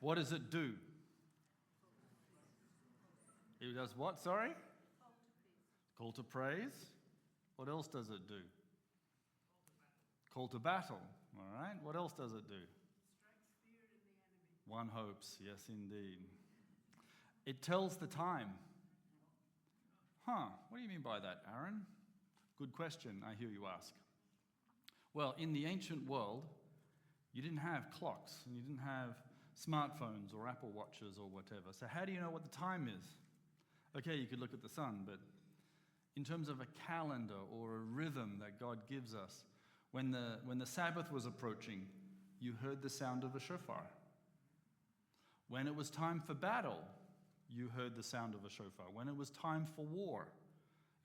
What does it do? It does what, sorry? Call to praise. What else does it do? Call to battle. All right. What else does it do? Strikes fear in the enemy. One hopes. Yes, indeed. It tells the time. What do you mean by that, Aaron? Good question, I hear you ask. Well, in the ancient world, you didn't have clocks and you didn't have smartphones or Apple Watches or whatever. So how do you know what the time is? Okay, you could look at the sun, but in terms of a calendar or a rhythm that God gives us, when the Sabbath was approaching, you heard the sound of a shofar. When it was time for battle, you heard the sound of a shofar. When it was time for war,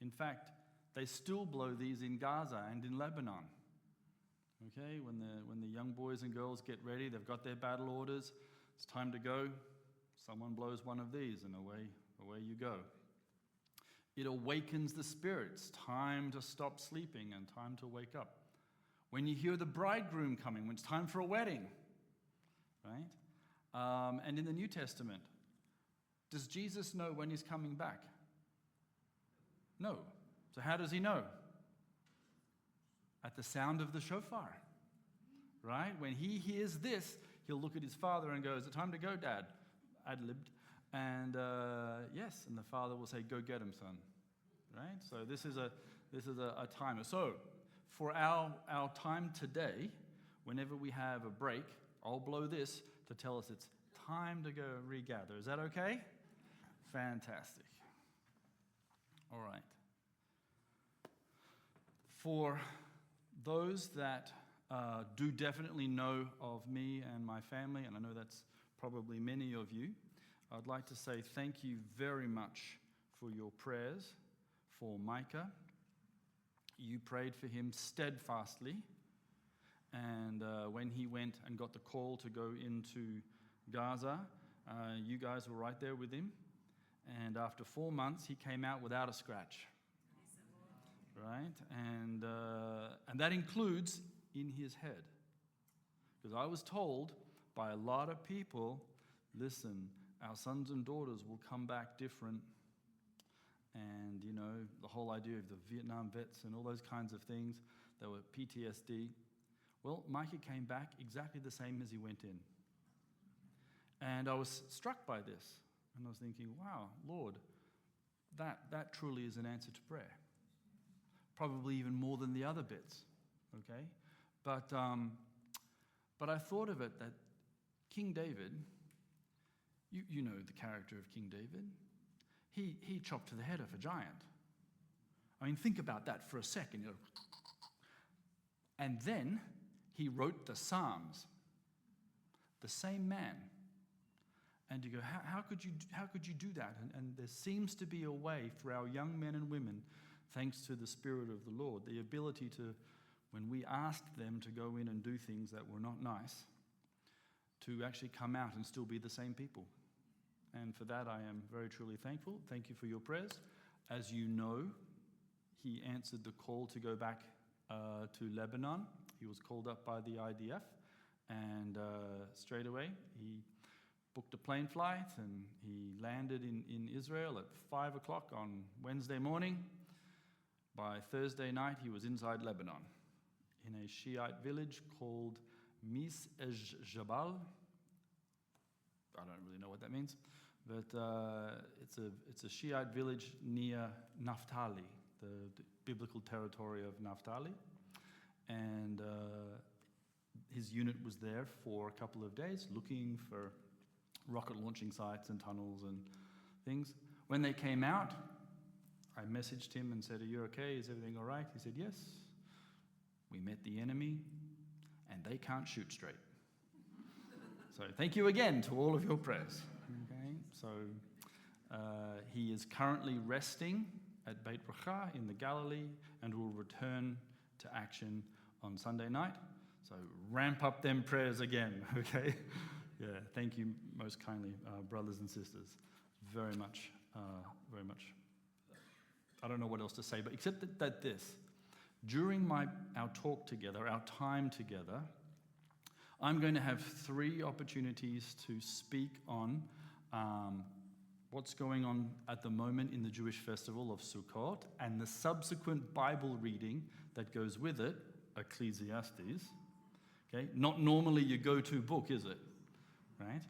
in fact, they still blow these in Gaza and in Lebanon. Okay, when the young boys and girls get ready, they've got their battle orders, it's time to go, someone blows one of these and away you go. It awakens the spirits, time to stop sleeping and time to wake up. When you hear the bridegroom coming, when it's time for a wedding, right? And in the New Testament, does Jesus know when he's coming back? No. So how does he know? At the sound of the shofar, right? When he hears this, he'll look at his father and go, "Is it time to go, Dad?" Ad-libbed. And yes, and the father will say, "Go get him, son." Right? So this is a timer. So for our time today, whenever we have a break, I'll blow this to tell us it's time to go regather. Is that okay? Fantastic. All right. For those that do definitely know of me and my family, and I know that's probably many of you, I'd like to say thank you very much for your prayers for Micah. You prayed for him steadfastly, and when he went and got the call to go into Gaza, you guys were right there with him, and after 4 months he came out without a scratch. Right? And that includes in his head. Because I was told by a lot of people, listen, our sons and daughters will come back different. And, you know, the whole idea of the Vietnam vets and all those kinds of things, that were PTSD. Well, Micah came back exactly the same as he went in. And I was struck by this. And I was thinking, wow, Lord, that truly is an answer to prayer. Probably even more than the other bits, okay? But I thought of it that King David, you know the character of King David. He chopped the head off a giant. I mean, think about that for a second. You know. And then he wrote the Psalms. The same man. And you go, how could you do that? And there seems to be a way for our young men and women, thanks to the Spirit of the Lord, the ability to, when we asked them to go in and do things that were not nice, to actually come out and still be the same people. And for that, I am very truly thankful. Thank you for your prayers. As you know, he answered the call to go back to Lebanon. He was called up by the IDF, and straight away he booked a plane flight, and he landed in Israel at 5 o'clock on Wednesday morning. By Thursday night, he was inside Lebanon, in a Shiite village called Mis-Jabal. I don't really know what that means, but it's a Shiite village near Naphtali, the biblical territory of Naphtali. And his unit was there for a couple of days looking for rocket launching sites and tunnels and things. When they came out, I messaged him and said, "Are you okay? Is everything all right?" He said, "Yes. We met the enemy, and they can't shoot straight." So thank you again to all of your prayers. Okay, so he is currently resting at Beit Bracha in the Galilee and will return to action on Sunday night. So ramp up them prayers again, okay? Yeah, thank you most kindly, brothers and sisters. Very much, very much. I don't know what else to say, but except that this, during our talk together, our time together, I'm going to have 3 opportunities to speak on what's going on at the moment in the Jewish festival of Sukkot and the subsequent Bible reading that goes with it, Ecclesiastes. Okay, not normally your go-to book, is it? Right?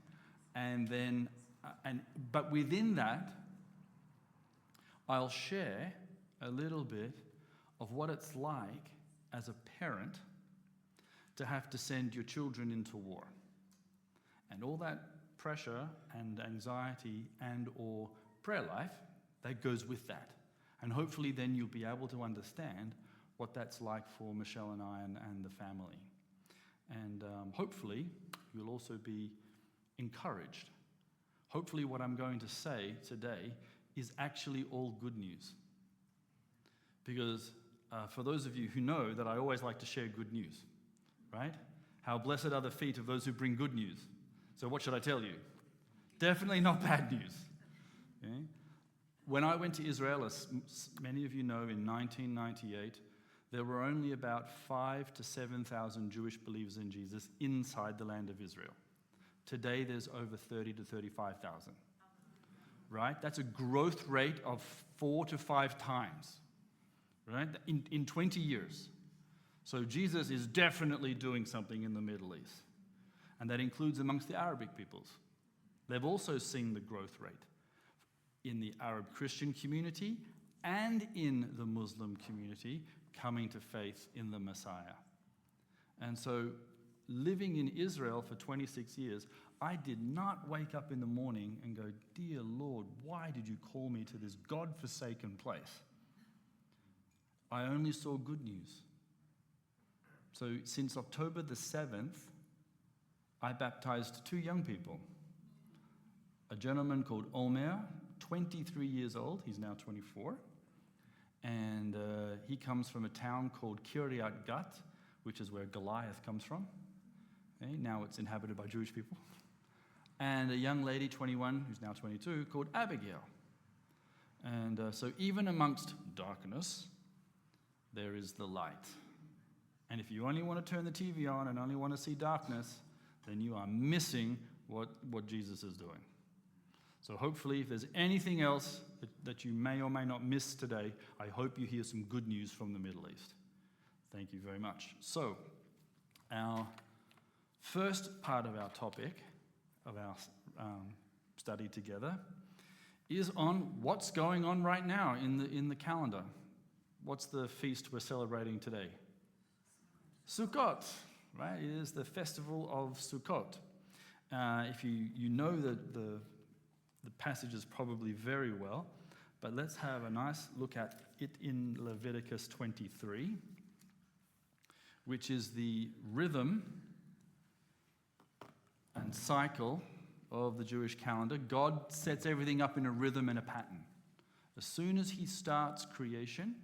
And then, but within that, I'll share a little bit of what it's like as a parent to have to send your children into war. And all that pressure and anxiety and or prayer life that goes with that. And hopefully then you'll be able to understand what that's like for Michelle and I and the family. And hopefully you'll also be encouraged. Hopefully what I'm going to say today is actually all good news. Because for those of you who know that I always like to share good news, right? How blessed are the feet of those who bring good news. So what should I tell you? Definitely not bad news. Okay? When I went to Israel, as many of you know, in 1998, there were only about 5,000 to 7,000 Jewish believers in Jesus inside the land of Israel. Today, there's over 30,000 to 35,000. Right? That's a growth rate of 4 to 5 times. Right? In 20 years. So Jesus is definitely doing something in the Middle East. And that includes amongst the Arabic peoples. They've also seen the growth rate in the Arab Christian community and in the Muslim community coming to faith in the Messiah. And so living in Israel for 26 years, I did not wake up in the morning and go, "Dear Lord, why did you call me to this God-forsaken place?" I only saw good news. So since October the 7th, I baptized 2 young people. A gentleman called Eime, 23 years old, he's now 24, and he comes from a town called Kiryat Gat, which is where Goliath comes from. Okay, now it's inhabited by Jewish people. And a young lady, 21, who's now 22, called Abigail. And so even amongst darkness, there is the light. And if you only want to turn the TV on and only want to see darkness, then you are missing what Jesus is doing. So hopefully, if there's anything else that you may or may not miss today, I hope you hear some good news from the Middle East. Thank you very much. So, our first part of our topic, of our study together, is on what's going on right now in the calendar. What's the feast we're celebrating today? Sukkot, right? It is the festival of Sukkot. If you know the passages probably very well, but let's have a nice look at it in Leviticus 23, which is the rhythm and cycle of the Jewish calendar. God sets everything up in a rhythm and a pattern. As soon as he starts creation,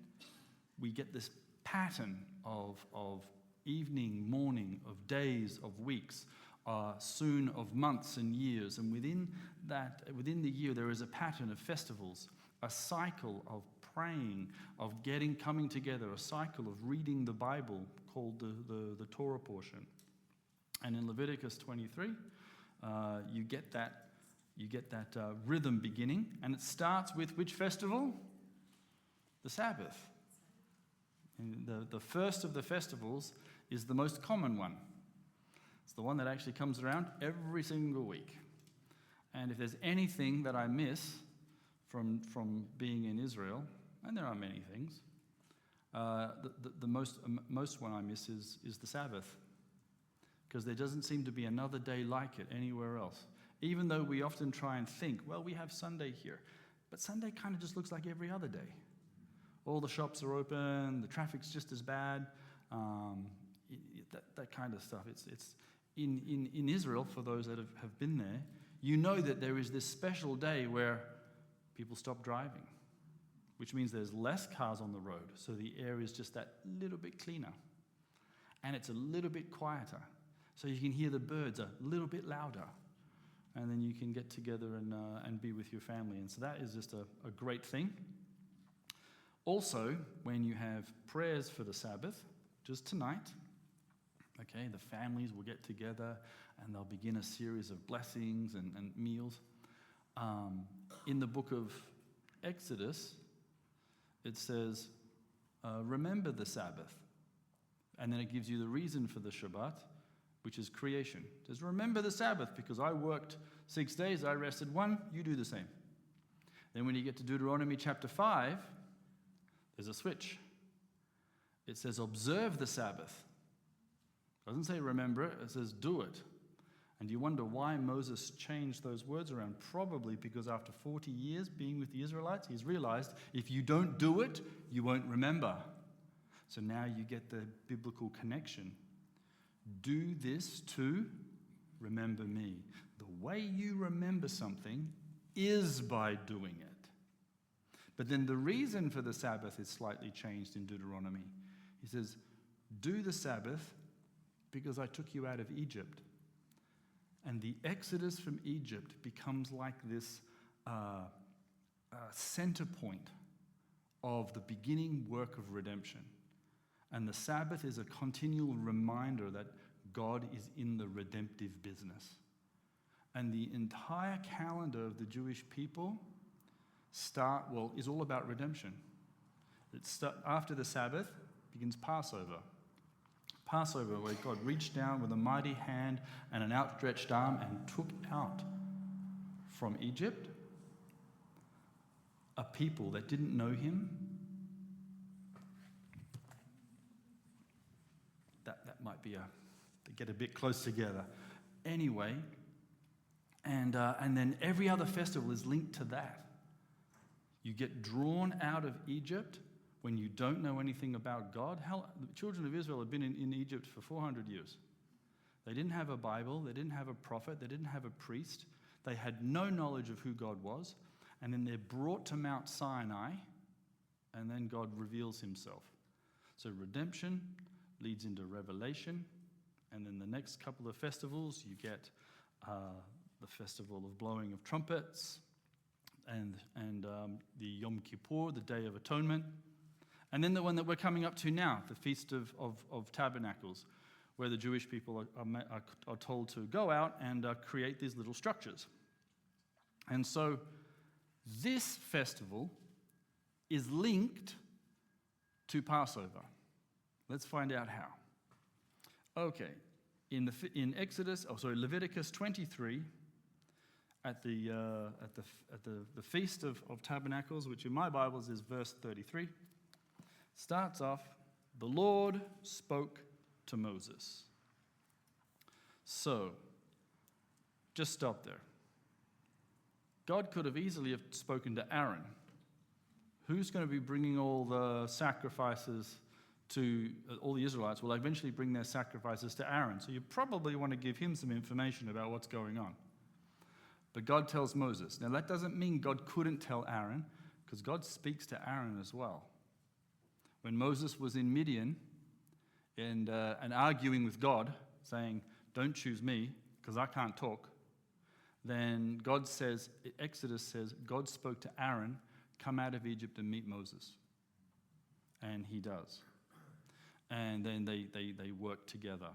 we get this pattern of evening, morning, of days, of weeks, soon of months and years. And within the year, there is a pattern of festivals, a cycle of praying, of coming together, a cycle of reading the Bible called the Torah portion. And in Leviticus 23, you get that rhythm beginning, and it starts with which festival? The Sabbath. And the first of the festivals is the most common one. It's the one that actually comes around every single week. And if there's anything that I miss from being in Israel, and there are many things, the most one I miss is the Sabbath. Because there doesn't seem to be another day like it anywhere else. Even though we often try and think, well, we have Sunday here. But Sunday kind of just looks like every other day. All the shops are open, the traffic's just as bad, that kind of stuff. It's in Israel, for those that have been there, you know that there is this special day where people stop driving, which means there's less cars on the road, so the air is just that little bit cleaner. And it's a little bit quieter, so you can hear the birds a little bit louder. And then you can get together and be with your family. And so that is just a great thing. Also, when you have prayers for the Sabbath, just tonight, Okay, the families will get together and they'll begin a series of blessings and meals. In the book of Exodus, it says, remember the Sabbath. And then it gives you the reason for the Shabbat, which is creation. It says, remember the Sabbath, because I worked 6 days, I rested one, you do the same. Then when you get to Deuteronomy chapter 5, there's a switch. It says, observe the Sabbath. It doesn't say remember it, it says do it. And you wonder why Moses changed those words around. Probably because after 40 years being with the Israelites, he's realized if you don't do it, you won't remember. So now you get the biblical connection. Do this to remember me. The way you remember something is by doing it. But then the reason for the Sabbath is slightly changed in Deuteronomy. He says, do the Sabbath because I took you out of Egypt. And the exodus from Egypt becomes like this center point of the beginning work of redemption. And the Sabbath is a continual reminder that God is in the redemptive business. And the entire calendar of the Jewish people is all about redemption. After the Sabbath begins Passover. Passover, where God reached down with a mighty hand and an outstretched arm and took out from Egypt a people that didn't know him. That might be they get a bit close together. Anyway, and then every other festival is linked to that. You get drawn out of Egypt when you don't know anything about God. The children of Israel had been in Egypt for 400 years. They didn't have a Bible, they didn't have a prophet, they didn't have a priest. They had no knowledge of who God was. And then they're brought to Mount Sinai, and then God reveals himself. So redemption leads into revelation, and then the next couple of festivals, you get the festival of blowing of trumpets, and the Yom Kippur, the Day of Atonement, and then the one that we're coming up to now, the Feast of Tabernacles, where the Jewish people are told to go out and create these little structures. And so this festival is linked to Passover. Let's find out how. Okay, in Leviticus 23, at the Feast of Tabernacles, which in my Bibles is verse 33, starts off, the Lord spoke to Moses. So, just stop there. God could have easily have spoken to Aaron. Who's going to be bringing all the sacrifices to all the Israelites? Will eventually bring their sacrifices to Aaron. So you probably want to give him some information about what's going on. But God tells Moses. Now that doesn't mean God couldn't tell Aaron, because God speaks to Aaron as well. When Moses was in Midian and arguing with God, saying, don't choose me because I can't talk, then God says, Exodus says, God spoke to Aaron, come out of Egypt and meet Moses. And he does. And then they work together.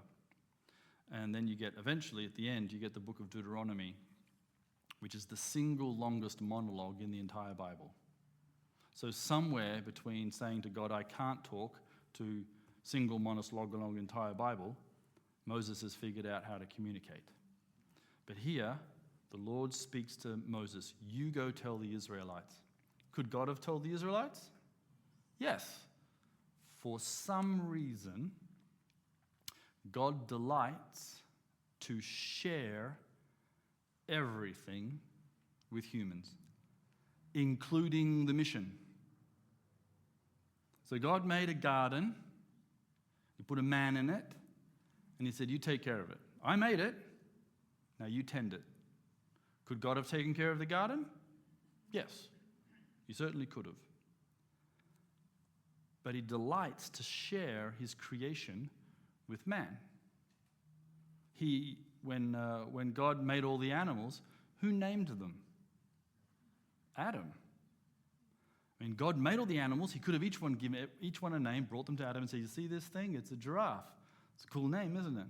And then you get, eventually at the end, you get the book of Deuteronomy, which is the single longest monologue in the entire Bible. So somewhere between saying to God, I can't talk, to single monologue along the entire Bible, Moses has figured out how to communicate. But here, the Lord speaks to Moses, you go tell the Israelites. Could God have told the Israelites? Yes. For some reason, God delights to share everything with humans, including the mission. So God made a garden, he put a man in it, and he said, you take care of it. I made it, now you tend it. Could God have taken care of the garden? Yes, he certainly could have. But he delights to share his creation with man. When God made all the animals, who named them? Adam. I mean, God made all the animals. He could have each one given each one a name, brought them to Adam and said, you see this thing? It's a giraffe. It's a cool name, isn't it?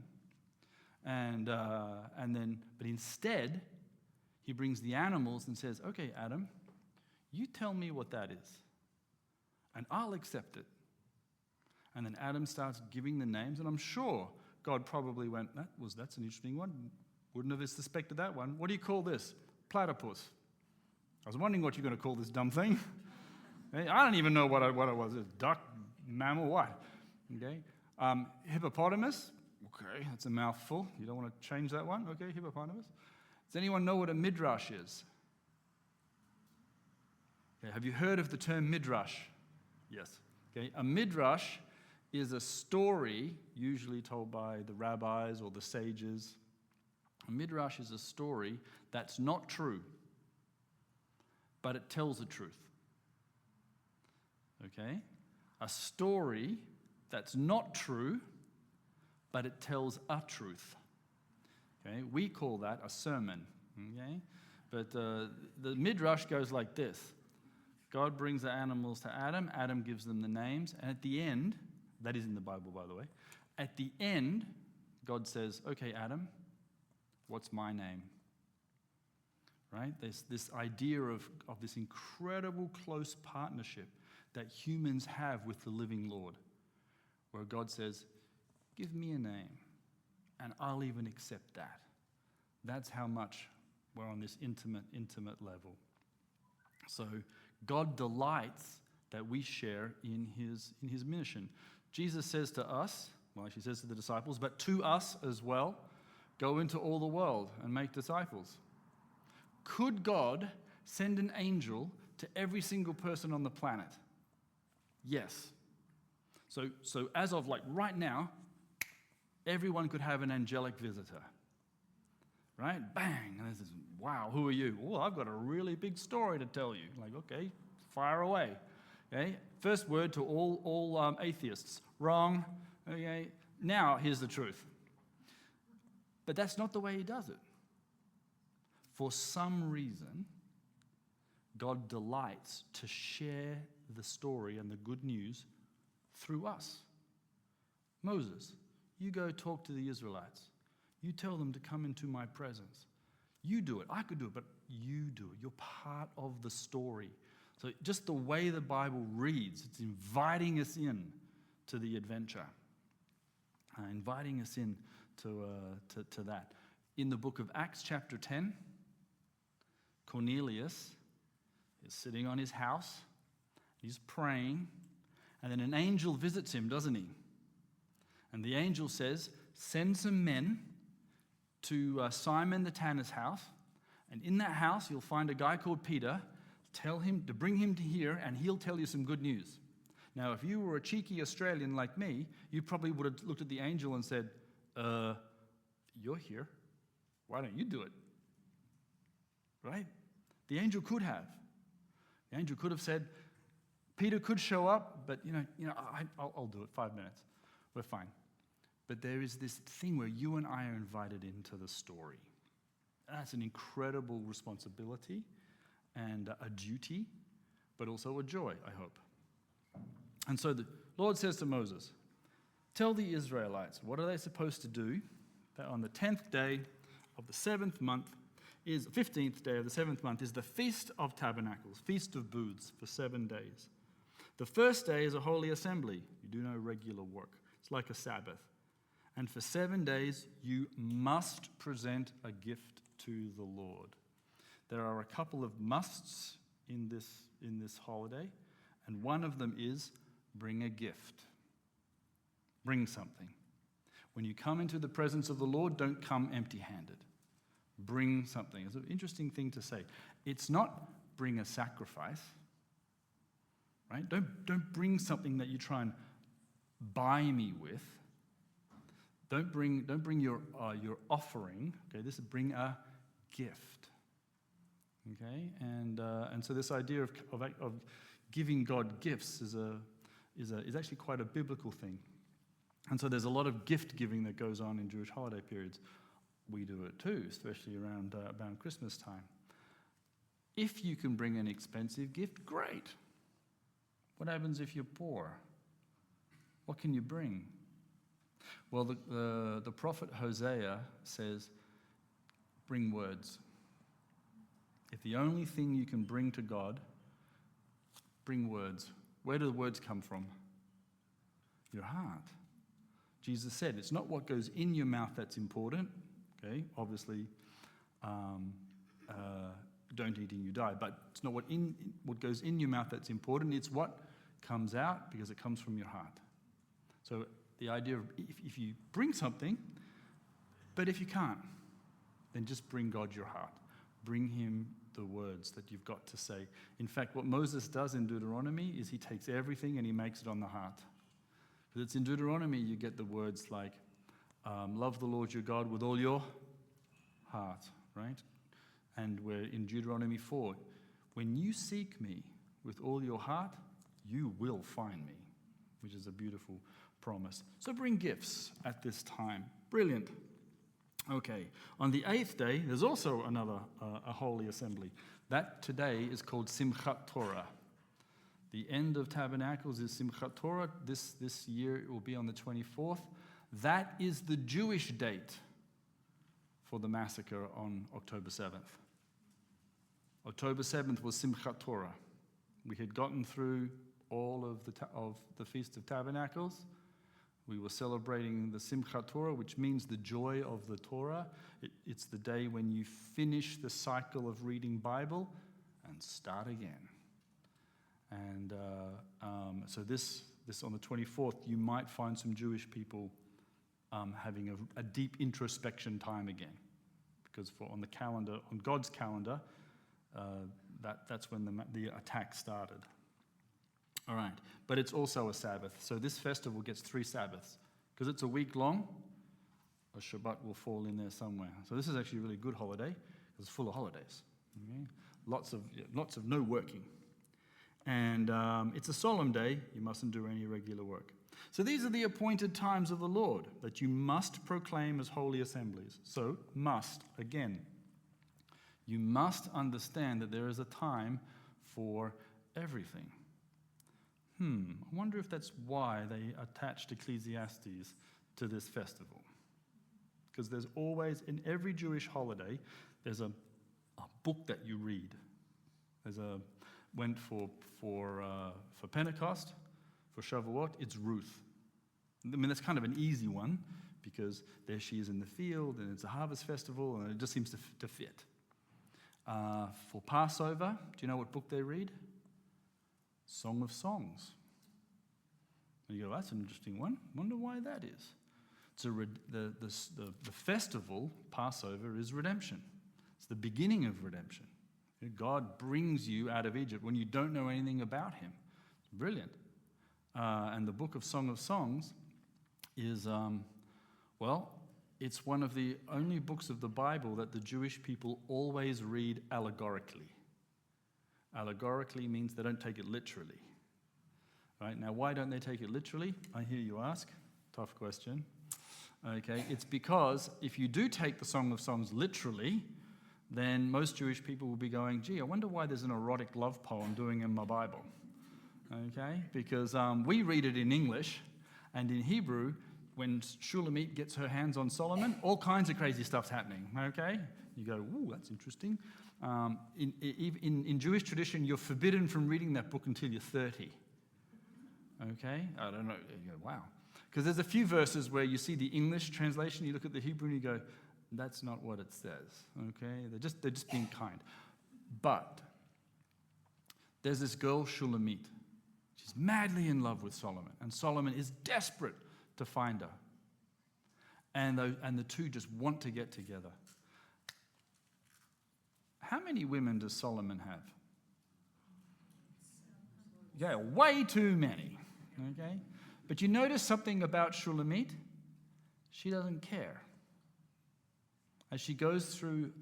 But instead, he brings the animals and says, okay, Adam, you tell me what that is, and I'll accept it. And then Adam starts giving the names, and I'm sure God probably went, that's an interesting one. Wouldn't have suspected that one. What do you call this? Platypus. I was wondering what you're going to call this dumb thing. I don't even know what it was. A duck, mammal, what? Okay. Hippopotamus. Okay, that's a mouthful. You don't want to change that one? Okay, hippopotamus. Does anyone know what a midrash is? Okay, have you heard of the term midrash? Yes. Okay, a midrash is a story usually told by the rabbis or the sages. A midrash is a story that's not true, but it tells the truth. Okay? A story that's not true, but it tells a truth. Okay? We call that a sermon. Okay? But the midrash goes like this. God brings the animals to Adam. Adam gives them the names. And at the end, that is in the Bible, by the way. At the end, God says, okay, Adam, what's my name? Right? There's this idea of this incredible close partnership that humans have with the living Lord, where God says, give me a name, and I'll even accept that. That's how much we're on this intimate level. So God delights that we share in his mission. Jesus says to us, well, he says to the disciples, but to us as well, go into all the world and make disciples. Could God send an angel to every single person on the planet? Yes. So as of like right now, everyone could have an angelic visitor. Right? Bang! And this is, wow, who are you? Well, I've got a really big story to tell you. Like, okay, fire away. Okay? First word to all atheists. Wrong. Okay? Now, here's the truth. But that's not the way he does it. For some reason, God delights to share the story and the good news through us. Moses, you go talk to the Israelites. You tell them to come into my presence. You do it. I could do it, but you do it. You're part of the story. So just the way the Bible reads, it's inviting us in to the adventure, inviting us in to that. In the book of Acts chapter 10, Cornelius is sitting on his house. He's praying, and then an angel visits him, doesn't he? And the angel says, send some men to Simon the tanner's house, and in that house you'll find a guy called Peter. Tell him to bring him to here, and he'll tell you some good news. Now, if you were a cheeky Australian like me, you probably would have looked at the angel and said, you're here. Why don't you do it? Right? The angel could have. The angel could have said, Peter could show up, but I'll do it. 5 minutes. We're fine. But there is this thing where you and I are invited into the story. That's an incredible responsibility and a duty, but also a joy, I hope. And so the Lord says to Moses, tell the Israelites, what are they supposed to do? That on the 10th day of the 7th month, 15th day of the 7th month, is the Feast of Tabernacles, Feast of Booths for 7 days. The first day is a holy assembly. You do no regular work. It's like a Sabbath. And for 7 days, you must present a gift to the Lord. There are a couple of musts in this holiday, and one of them is bring a gift. Bring something. When you come into the presence of the Lord, don't come empty-handed. Bring something. It's an interesting thing to say. It's not bring a sacrifice, right? Don't bring something that you try and buy me with. Don't bring your offering. Okay, this is bring a gift. Okay, and so this idea of giving God gifts is actually quite a biblical thing. And so there's a lot of gift giving that goes on in Jewish holiday periods. We do it too, especially around Christmas time. If you can bring an expensive gift, great. What happens if you're poor? What can you bring? Well, the prophet Hosea says, bring words. If the only thing you can bring to God, bring words. Where do the words come from? Your heart. Jesus said, it's not what goes in your mouth that's important. Okay, obviously, don't eat and you die. But it's not what goes in your mouth that's important. It's what comes out, because it comes from your heart. So the idea of if you bring something, but if you can't, then just bring God your heart. Bring him the words that you've got to say. In fact, what Moses does in Deuteronomy is he takes everything and he makes it on the heart. Because it's in Deuteronomy you get the words like, love the Lord your God with all your heart, right? And we're in Deuteronomy 4. When you seek me with all your heart, you will find me, which is a beautiful promise. So bring gifts at this time. Brilliant. Okay, on the 8th day, there's also another a holy assembly. That today is called Simchat Torah. The end of Tabernacles is Simchat Torah. This year it will be on the 24th. That is the Jewish date for the massacre on October 7th. October 7th was Simchat Torah. We had gotten through all of the Feast of Tabernacles. We were celebrating the Simchat Torah, which means the joy of the Torah. It's the day when you finish the cycle of reading Bible and start again. And so this on the 24th, you might find some Jewish people having a deep introspection time again, because on God's calendar, that's when the attack started. All right, but it's also a Sabbath. So this festival gets 3 Sabbaths. Because it's a week long, a Shabbat will fall in there somewhere. So this is actually a really good holiday, because it's full of holidays. Okay? Lots of no working. And it's a solemn day. You mustn't do any regular work. So these are the appointed times of the Lord that you must proclaim as holy assemblies. So must, again. You must understand that there is a time for everything. I wonder if that's why they attached Ecclesiastes to this festival. Because there's always, in every Jewish holiday, there's a book that you read. Went for Pentecost, for Shavuot, it's Ruth. I mean, that's kind of an easy one, because there she is in the field, and it's a harvest festival, and it just seems to fit. For Passover, do you know what book they read? Song of Songs. And you go, that's an interesting one. Wonder why that is. The festival, Passover, is redemption. It's the beginning of redemption. God brings you out of Egypt when you don't know anything about him. It's brilliant. And the book of Song of Songs is, it's one of the only books of the Bible that the Jewish people always read allegorically. Allegorically means they don't take it literally. Right? Now, why don't they take it literally? I hear you ask. Tough question. Okay, it's because if you do take the Song of Songs literally, then most Jewish people will be going, gee, I wonder why there's an erotic love poem doing in my Bible. Okay, because we read it in English, and in Hebrew, when Shulamit gets her hands on Solomon, all kinds of crazy stuff's happening. Okay, you go, ooh, that's interesting. In Jewish tradition, you're forbidden from reading that book until you're 30. Okay? I don't know. You go, wow. Because there's a few verses where you see the English translation, you look at the Hebrew and you go, that's not what it says. Okay? They're just being kind. But there's this girl, Shulamit. She's madly in love with Solomon. And Solomon is desperate to find her. And the two just want to get together. How many women does Solomon have? Yeah, way too many. Okay? But you notice something about Shulamit? She doesn't care. As she goes through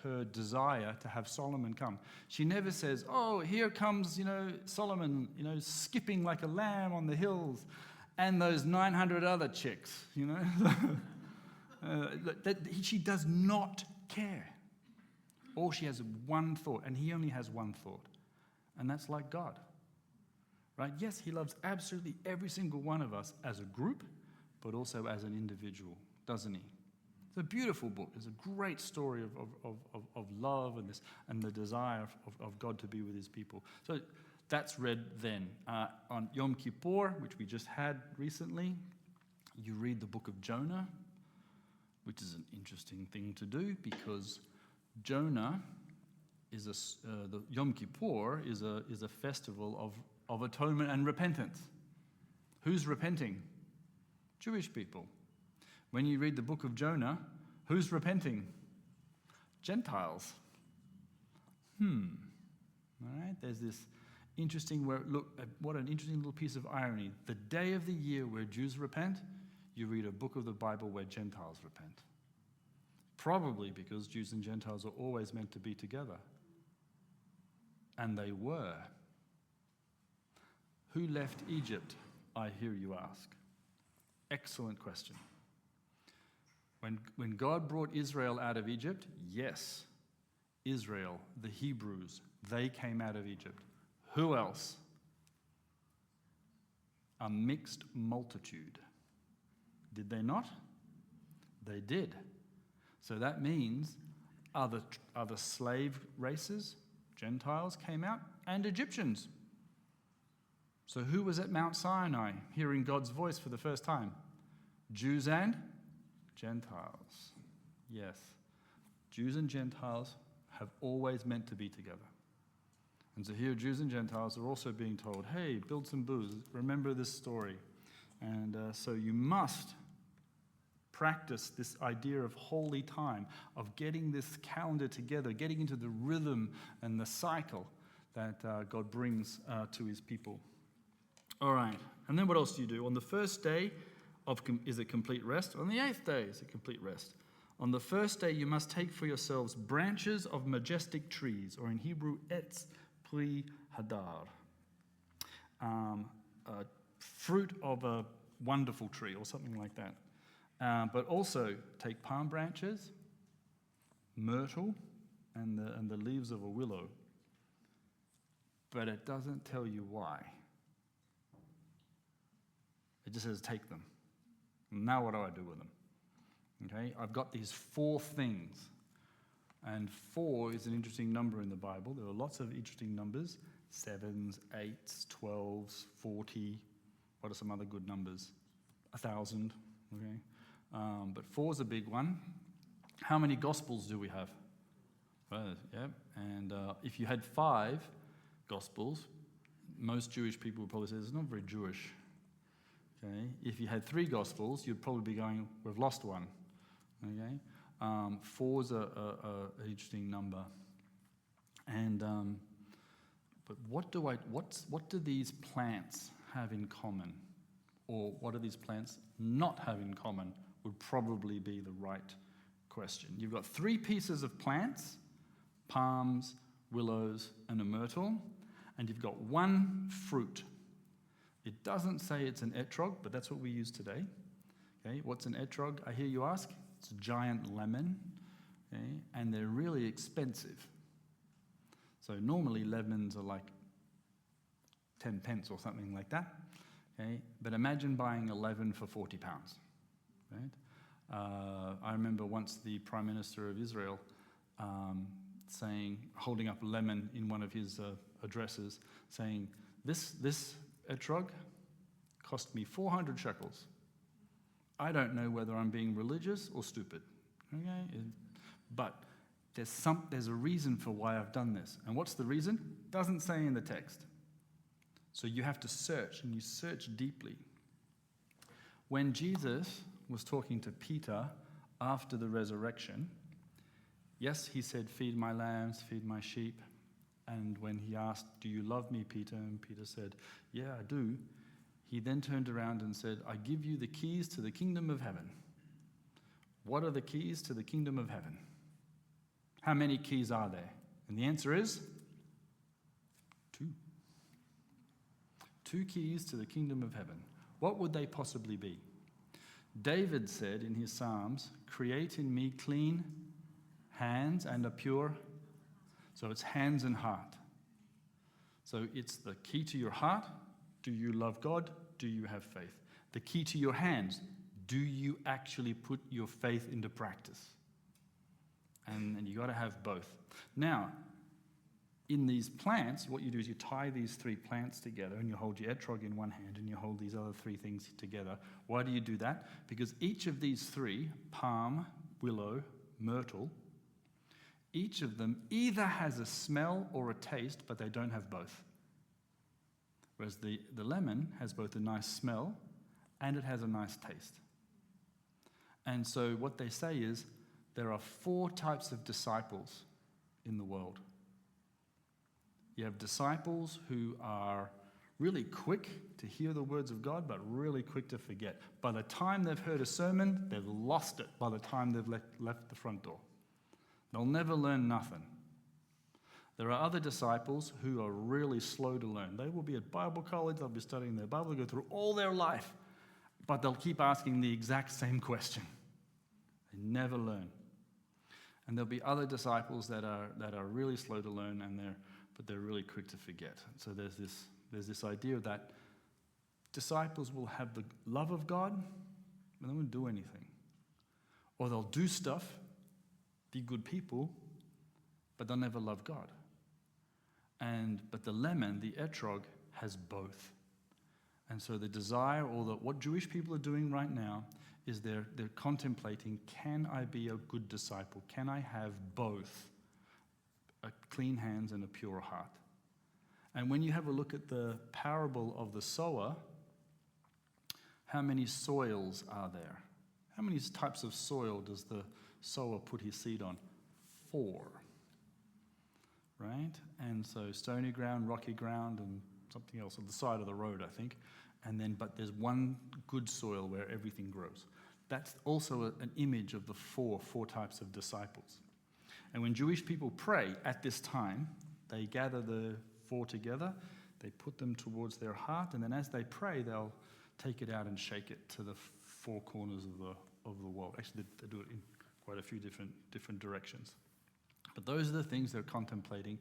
her desire to have Solomon come, she never says, oh, here comes, Solomon, skipping like a lamb on the hills, and those 900 other chicks, she does not care. All she has one thought, and he only has one thought, and that's like God. Right? Yes, he loves absolutely every single one of us as a group, but also as an individual, doesn't he? It's a beautiful book. It's a great story of love and the desire of God to be with his people. So that's read then. On Yom Kippur, which we just had recently, you read the book of Jonah, which is an interesting thing to do because Jonah is the Yom Kippur is a festival of atonement and repentance. Who's repenting? Jewish people. When you read the book of Jonah, who's repenting? Gentiles. All right, there's this interesting what an interesting little piece of irony. The day of the year where Jews repent, you read a book of the Bible where Gentiles repent. Probably because Jews and Gentiles are always meant to be together. And they were. Who left Egypt, I hear you ask? Excellent question. When God brought Israel out of Egypt, yes, Israel, the Hebrews, they came out of Egypt. Who else? A mixed multitude. Did they not? They did. So that means other slave races, Gentiles came out, and Egyptians. So who was at Mount Sinai hearing God's voice for the first time? Jews and Gentiles. Yes. Jews and Gentiles have always meant to be together. And so here Jews and Gentiles are also being told, hey, build some booths, remember this story. And so you must practice this idea of holy time, of getting this calendar together, getting into the rhythm and the cycle that God brings to his people. All right, and then what else do you do? On the first day is a complete rest. On the 8th day is a complete rest. On the first day you must take for yourselves branches of majestic trees, or in Hebrew, etz pri hadar, fruit of a wonderful tree or something like that. But also take palm branches, myrtle, and the leaves of a willow. But it doesn't tell you why. It just says take them. Now what do I do with them? Okay, I've got these 4 things. And 4 is an interesting number in the Bible. There are lots of interesting numbers. 7s, 8s, 12s, 40. What are some other good numbers? 1,000. Okay. But 4 is a big one. How many Gospels do we have? Yeah. And if you had 5 Gospels, most Jewish people would probably say it's not very Jewish. Okay. If you had 3 Gospels, you'd probably be going, we've lost one. Okay. 4 is an interesting number. And but what do these plants have in common? Or what do these plants not have in common would probably be the right question. You've got 3 pieces of plants, palms, willows, and a myrtle, and you've got 1 fruit. It doesn't say it's an etrog, but that's what we use today. Okay, what's an etrog, I hear you ask? It's a giant lemon, okay, and they're really expensive. So normally lemons are like 10 pence or something like that. Okay, but imagine buying 11 for £40. Right? I remember once the Prime Minister of Israel holding up a lemon in one of his addresses, saying, "This etrog cost me 400 shekels. I don't know whether I'm being religious or stupid." Okay, but there's a reason for why I've done this, and what's the reason? Doesn't say in the text. So you have to search, and you search deeply. When Jesus was talking to Peter after the resurrection, yes, he said, "Feed my lambs, feed my sheep." And when he asked, "Do you love me, Peter?" and Peter said, "Yeah, I do," he then turned around and said, "I give you the keys to the kingdom of heaven." What are the keys to the kingdom of heaven? How many keys are there? And the answer is 2. 2 keys to the kingdom of heaven. What would they possibly be? David said in his Psalms, "Create in me clean hands and a pure." So it's hands and heart. So it's the key to your heart. Do you love God? Do you have faith? The key to your hands. Do you actually put your faith into practice? And you got to have both. Now, in these plants, what you do is you tie these 3 plants together and you hold your etrog in one hand and you hold these other 3 things together. Why do you do that? Because each of these 3, palm, willow, myrtle, each of them either has a smell or a taste, but they don't have both. Whereas the lemon has both a nice smell and it has a nice taste. And so what they say is there are 4 types of disciples in the world. You have disciples who are really quick to hear the words of God, but really quick to forget. By the time they've heard a sermon, they've lost it by the time they've left the front door. They'll never learn nothing. There are other disciples who are really slow to learn. They will be at Bible college, they'll be studying their Bible, they'll go through all their life, but they'll keep asking the exact same question. They never learn. And there'll be other disciples that are really slow to learn, but they're really quick to forget. So there's this idea that disciples will have the love of God, but they won't do anything. Or they'll do stuff, be good people, but they'll never love God. But the lemon, the etrog, has both. And so the desire, or what Jewish people are doing right now, is they're contemplating, can I be a good disciple? Can I have both a clean hands and a pure heart? And when you have a look at the parable of the sower, how many soils are there? How many types of soil does the sower put his seed on? 4. Right? And so stony ground, rocky ground, and something else on the side of the road, I think. But there's one good soil where everything grows. That's also an image of the four types of disciples. And when Jewish people pray at this time, they gather the 4 together, they put them towards their heart, and then as they pray, they'll take it out and shake it to the 4 corners of the world. Actually, they do it in quite a few different directions. But those are the things they're contemplating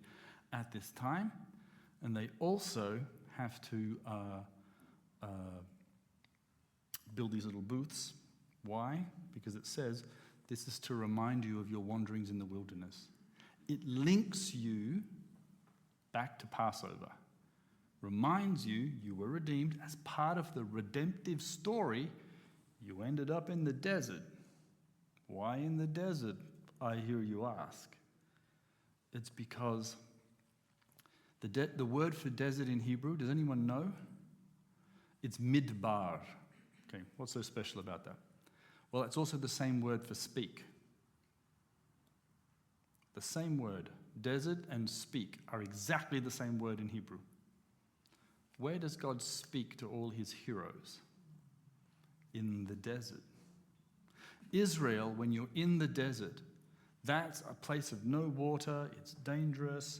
at this time, and they also have to build these little booths. Why? Because it says this is to remind you of your wanderings in the wilderness. It links you back to Passover. Reminds you were redeemed as part of the redemptive story. You ended up in the desert. Why in the desert, I hear you ask? It's because the word for desert in Hebrew, does anyone know? It's midbar. Okay, what's so special about that? Well, it's also the same word for speak. The same word, desert and speak, are exactly the same word in Hebrew. Where does God speak to all his heroes? In the desert. Israel, when you're in the desert, that's a place of no water, it's dangerous,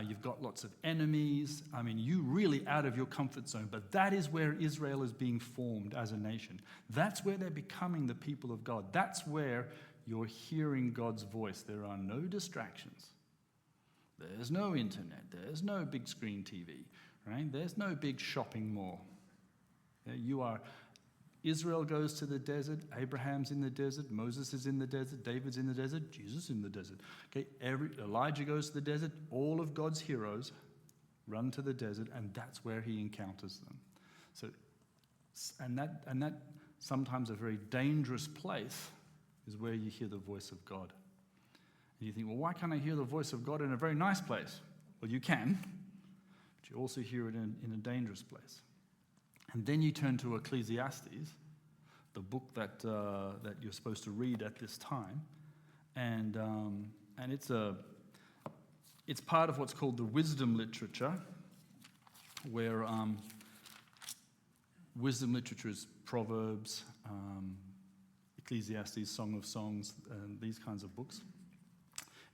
you've got lots of enemies. I mean, you're really out of your comfort zone, but that is where Israel is being formed as a nation. That's where they're becoming the people of God. That's where you're hearing God's voice. There are no distractions. There's no internet. There's no big screen TV, right? There's no big shopping mall. Israel goes to the desert, Abraham's in the desert, Moses is in the desert, David's in the desert, Jesus in the desert. Okay, Elijah goes to the desert, all of God's heroes run to the desert, and that's where he encounters them. So, and that sometimes a very dangerous place is where you hear the voice of God. And you think, well, why can't I hear the voice of God in a very nice place? Well, you can, but you also hear it in a dangerous place. And then you turn to Ecclesiastes, the book that you're supposed to read at this time, and it's part of what's called the wisdom literature, where wisdom literature is Proverbs, Ecclesiastes, Song of Songs, and these kinds of books.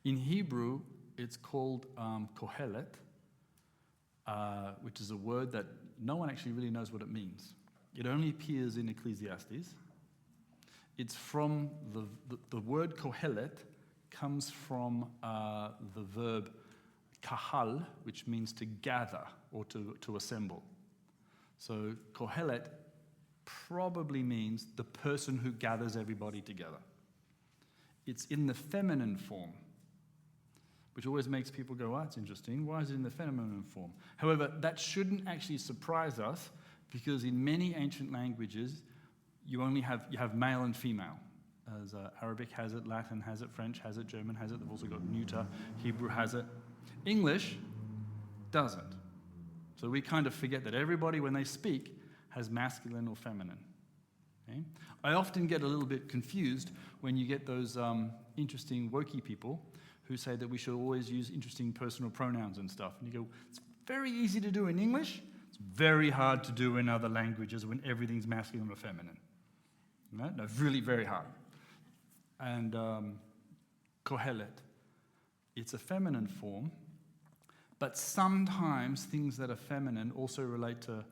In Hebrew, it's called Kohelet, which is a word that no one actually really knows what it means. It only appears in Ecclesiastes. It's from the word Kohelet comes from the verb kahal, which means to gather or to assemble. So Kohelet probably means the person who gathers everybody together. It's in the feminine form, which always makes people go, oh, that's interesting. Why is it in the feminine form? However, that shouldn't actually surprise us, because in many ancient languages, you have male and female. As Arabic has it, Latin has it, French has it, German has it. They've also got neuter. Hebrew has it. English doesn't. So we kind of forget that everybody, when they speak, has masculine or feminine. Okay? I often get a little bit confused when you get those interesting wokey people who say that we should always use interesting personal pronouns and stuff. And you go, it's very easy to do in English. It's very hard to do in other languages when everything's masculine or feminine. No, really very hard. And Kohelet, it's a feminine form, but sometimes things that are feminine also relate to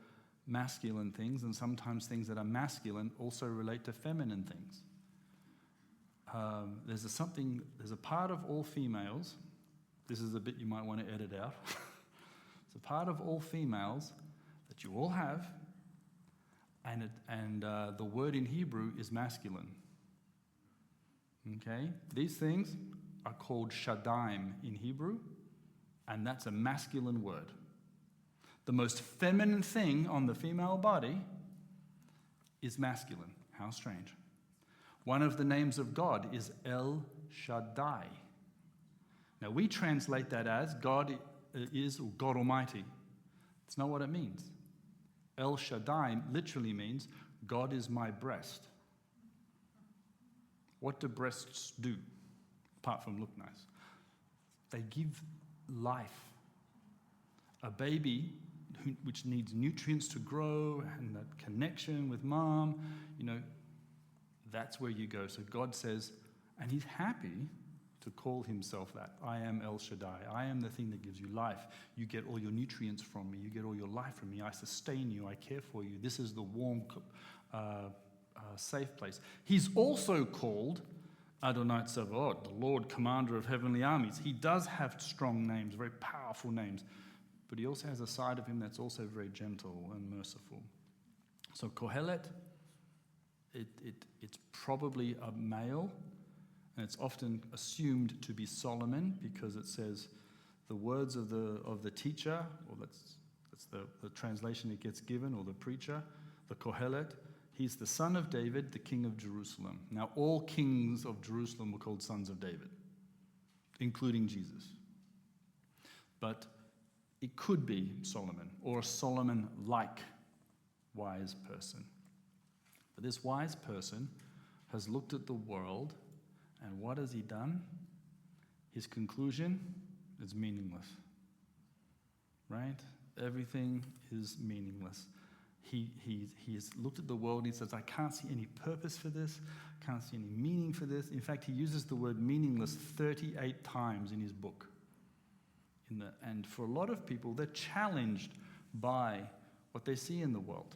masculine things, and sometimes things that are masculine also relate to feminine things. There's a part of all females, this is a bit you might want to edit out, it's a part of all females that you all have, and the word in Hebrew is masculine. Okay? These things are called shadaim in Hebrew, and that's a masculine word. The most feminine thing on the female body is masculine. How strange. One of the names of God is El Shaddai. Now we translate that as God is, or God Almighty. That's not what it means. El Shaddai literally means God is my breast. What do breasts do, apart from look nice? They give life. A baby which needs nutrients to grow and that connection with mom, that's where you go. So God says, and he's happy to call himself that. I am El Shaddai. I am the thing that gives you life. You get all your nutrients from me. You get all your life from me. I sustain you. I care for you. This is the warm, safe place. He's also called Adonai Tzavaot, the Lord, commander of heavenly armies. He does have strong names, very powerful names, but he also has a side of him that's also very gentle and merciful. So Kohelet, it's probably a male, and it's often assumed to be Solomon because it says the words of the teacher, or that's the translation it gets given, or the preacher, the Kohelet. He's the son of David, the king of Jerusalem. Now, all kings of Jerusalem were called sons of David, including Jesus. But it could be Solomon, or a Solomon-like wise person. But this wise person has looked at the world, and what has he done? His conclusion is meaningless. Right? Everything is meaningless. He has looked at the world and he says, I can't see any purpose for this, can't see any meaning for this. In fact, he uses the word meaningless 38 times in his book. And for a lot of people, they're challenged by what they see in the world.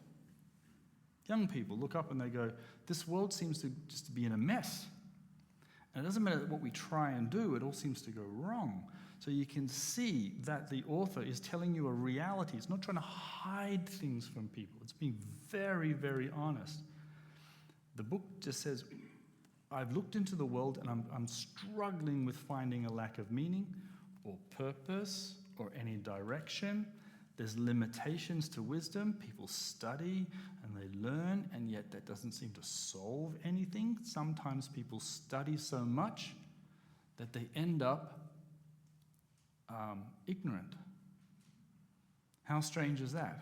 Young people look up and they go, this world seems to just be in a mess. And it doesn't matter what we try and do, it all seems to go wrong. So you can see that the author is telling you a reality. It's not trying to hide things from people. It's being very, very honest. The book just says, I've looked into the world and I'm struggling with finding a lack of meaning or purpose or any direction. There's limitations to wisdom. People study and they learn, and yet that doesn't seem to solve anything. Sometimes people study so much that they end up ignorant. How strange is that?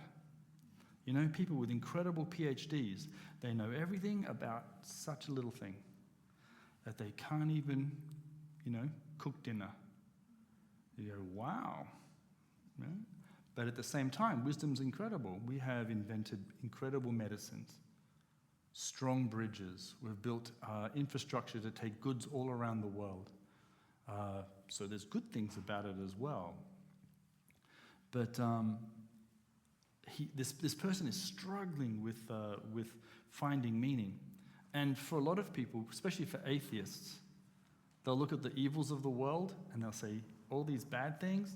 People with incredible PhDs, they know everything about such a little thing that they can't even, cook dinner. You go, wow. Right? But at the same time, wisdom's incredible. We have invented incredible medicines, strong bridges. We've built infrastructure to take goods all around the world. So there's good things about it as well. But this person is struggling with finding meaning. And for a lot of people, especially for atheists, they'll look at the evils of the world and they'll say, all these bad things,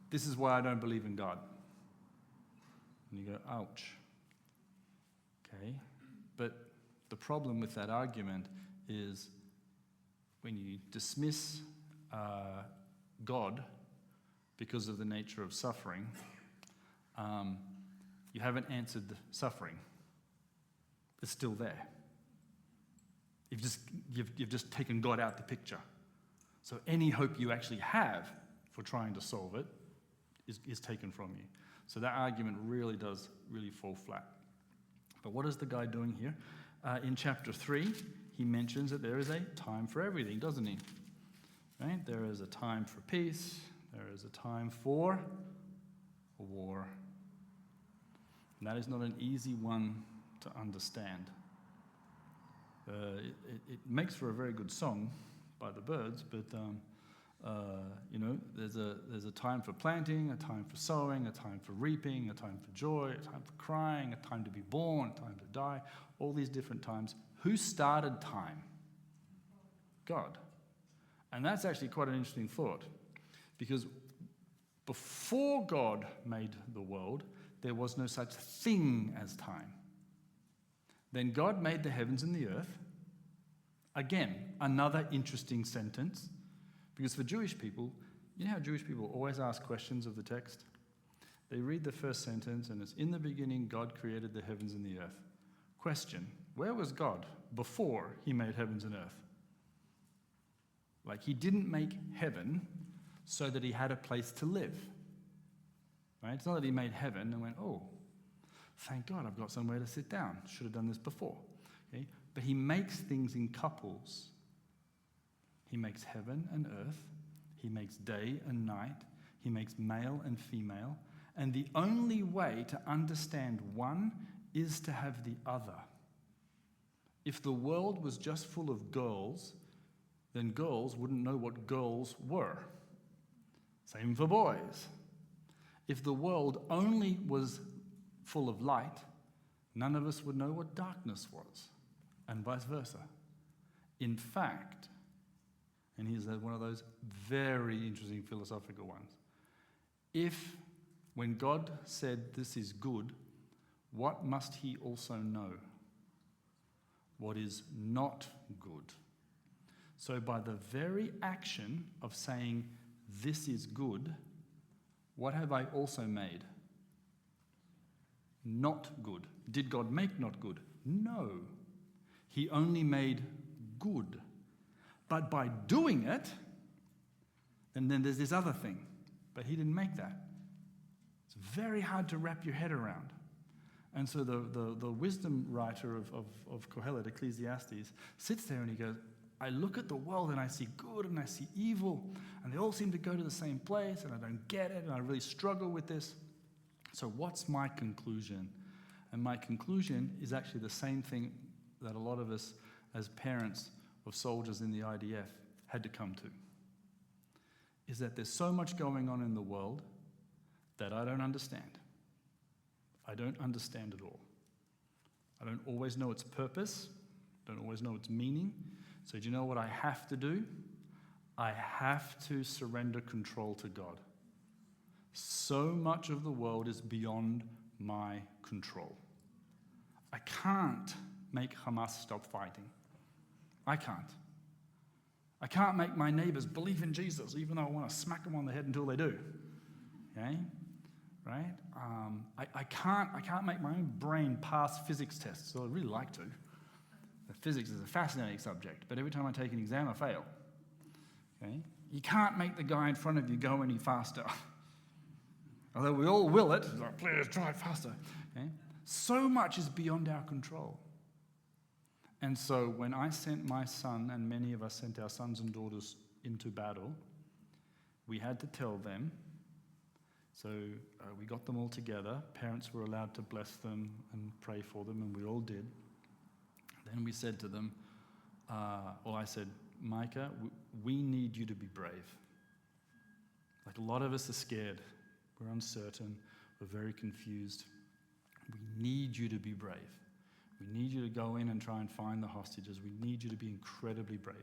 this is why I don't believe in God. And you go, ouch. Okay. But the problem with that argument is when you dismiss God because of the nature of suffering, you haven't answered the suffering. It's still there. You've just taken God out the picture. So any hope you actually have for trying to solve it is taken from you. So that argument really does fall flat. But what is the guy doing here? In chapter 3, he mentions that there is a time for everything, doesn't he? Right? There is a time for peace. There is a time for war. And that is not an easy one to understand. It makes for a very good song by the Byrds, but there's a time for planting, a time for sowing, a time for reaping, a time for joy, a time for crying, a time to be born, a time to die, all these different times. Who started time? God. And that's actually quite an interesting thought, because before God made the world, there was no such thing as time. Then God made the heavens and the earth. Again, another interesting sentence, because for Jewish people, you know how Jewish people always ask questions of the text? They read the first sentence and it's, in the beginning, God created the heavens and the earth. Question, where was God before he made heavens and earth? Like, he didn't make heaven so that he had a place to live. Right? It's not that he made heaven and went, oh, thank God I've got somewhere to sit down. Should have done this before. Okay? But he makes things in couples. He makes heaven and earth. He makes day and night. He makes male and female. And the only way to understand one is to have the other. If the world was just full of girls, then girls wouldn't know what girls were. Same for boys. If the world only was full of light, none of us would know what darkness was, and vice versa. In fact, and here's one of those very interesting philosophical ones, if when God said this is good, what must he also know? What is not good? So by the very action of saying this is good, what have I also made? Not good. Did God make not good? No. He only made good. But by doing it, and then there's this other thing, but he didn't make that. It's very hard to wrap your head around. And so the wisdom writer of Kohelet, Ecclesiastes, sits there and he goes, I look at the world and I see good and I see evil, and they all seem to go to the same place, and I don't get it, and I really struggle with this. So what's my conclusion? And my conclusion is actually the same thing that a lot of us as parents of soldiers in the IDF had to come to, is that there's so much going on in the world that I don't understand. I don't understand it all. I don't always know its purpose, don't always know its meaning. So do you know what I have to do? I have to surrender control to God. So much of the world is beyond my control. I can't make Hamas stop fighting. I can't. I can't make my neighbors believe in Jesus, even though I want to smack them on the head until they do. Okay? Right? I can't make my own brain pass physics tests, so I'd really like to. Physics is a fascinating subject, but every time I take an exam, I fail. Okay? You can't make the guy in front of you go any faster. Although we all will it, like, please try faster. Okay? So much is beyond our control. And so when I sent my son, and many of us sent our sons and daughters into battle, we had to tell them. So we got them all together. Parents were allowed to bless them and pray for them, and we all did. Then we said to them, I said, Micah, we need you to be brave. Like, a lot of us are scared. We're uncertain. We're very confused. We need you to be brave. We need you to go in and try and find the hostages. We need you to be incredibly brave.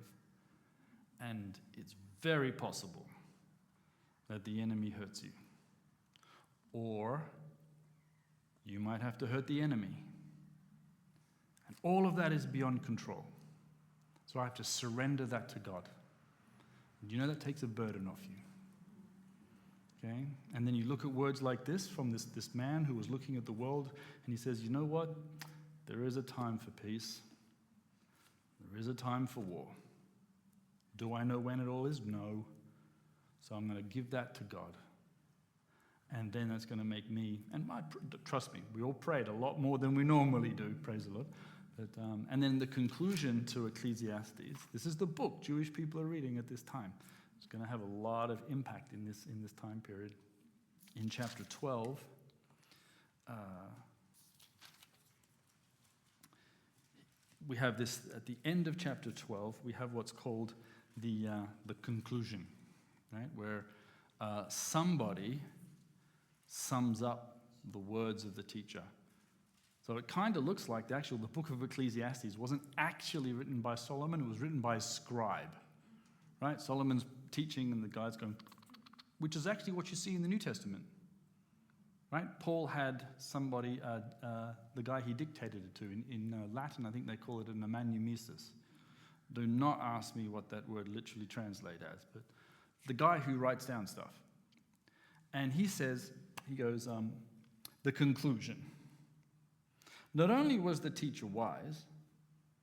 And it's very possible that the enemy hurts you. Or you might have to hurt the enemy. And all of that is beyond control. So I have to surrender that to God. And you know that takes a burden off you. Okay? And then you look at words like this from this man who was looking at the world, and he says, you know what? There is a time for peace. There is a time for war. Do I know when it all is? No. So I'm going to give that to God. And then that's going to make me, and trust me, we all prayed a lot more than we normally do, praise the Lord. But, and then the conclusion to Ecclesiastes, this is the book Jewish people are reading at this time. It's going to have a lot of impact in this time period. In chapter 12, we have this, at the end of chapter 12, we have what's called the conclusion, right? Where somebody sums up the words of the teacher. So it kind of looks like the book of Ecclesiastes wasn't actually written by Solomon, it was written by a scribe, right? Solomon's teaching and the guy's going, which is actually what you see in the New Testament, right? Paul had somebody, the guy he dictated it to, in Latin, I think they call it an amanuensis. Do not ask me what that word literally translates as, but the guy who writes down stuff. And he goes, the conclusion. Not only was the teacher wise,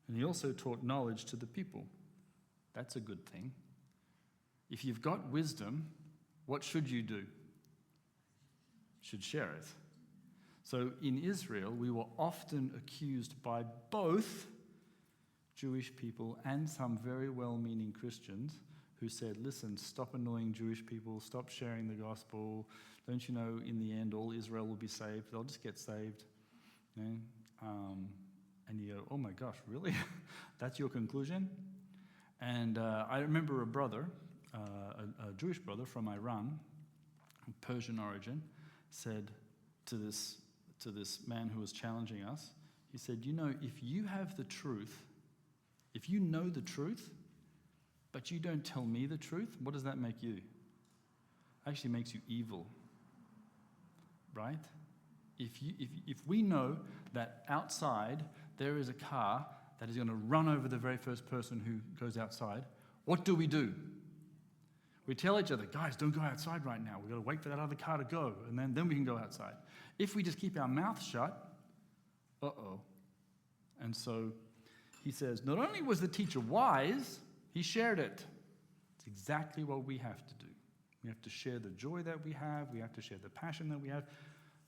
and he also taught knowledge to the people. That's a good thing. If you've got wisdom, what should you do? You should share it. So in Israel, we were often accused by both Jewish people and some very well-meaning Christians who said, listen, stop annoying Jewish people, stop sharing the gospel. Don't you know, in the end, all Israel will be saved. They'll just get saved. You know? And you go, oh my gosh, really? That's your conclusion? And I remember a brother, a Jewish brother from Iran, Persian origin, said to this man who was challenging us, he said, you know, if you have the truth, if you know the truth, but you don't tell me the truth, what does that make you? It actually makes you evil, right? If we know that outside there is a car that is going to run over the very first person who goes outside, what do? We tell each other, guys, don't go outside right now. We've got to wait for that other car to go, and then we can go outside. If we just keep our mouth shut, uh-oh. And so he says, not only was the teacher wise, he shared it. It's exactly what we have to do. We have to share the joy that we have. We have to share the passion that we have.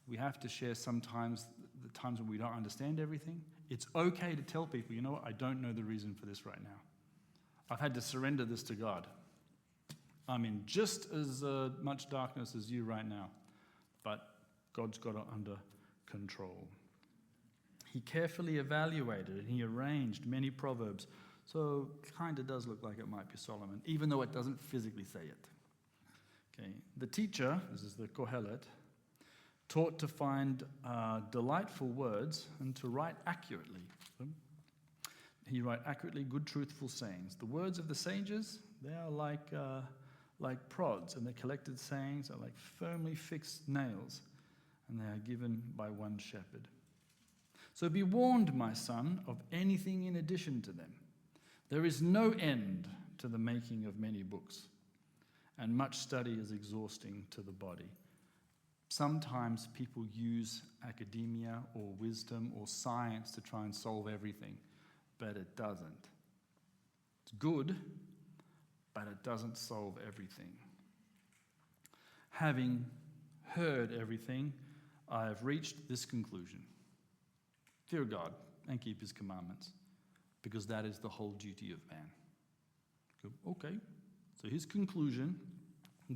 We have to share sometimes the times when we don't understand everything. It's okay to tell people, you know what, I don't know the reason for this right now. I've had to surrender this to God. I'm in just as much darkness as you right now, but God's got it under control. He carefully evaluated and he arranged many proverbs. So kind of does look like it might be Solomon, even though it doesn't physically say it. Okay. The teacher, this is the Kohelet, taught to find delightful words and to write accurately. He write accurately good, truthful sayings. The words of the sages, they are like prods, and the collected sayings are like firmly fixed nails, and they are given by one shepherd. So be warned, my son, of anything in addition to them. There is no end to the making of many books, and much study is exhausting to the body. Sometimes people use academia or wisdom or science to try and solve everything, but it doesn't. It's good, but it doesn't solve everything. Having heard everything, I have reached this conclusion. Fear God and keep his commandments, because that is the whole duty of man. Okay, so his conclusion,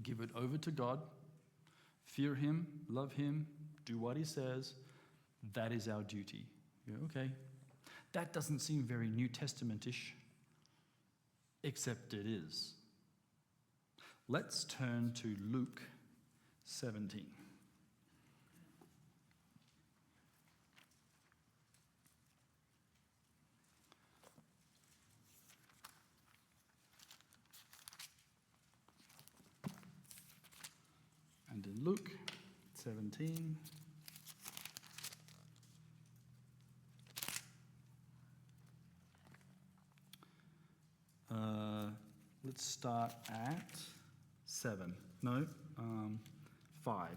give it over to God, fear him, love him, do what he says, that is our duty. Okay, that doesn't seem very New Testament-ish, except it is. Let's turn to Luke 17. And in Luke 17, let's start at 7. No, 5.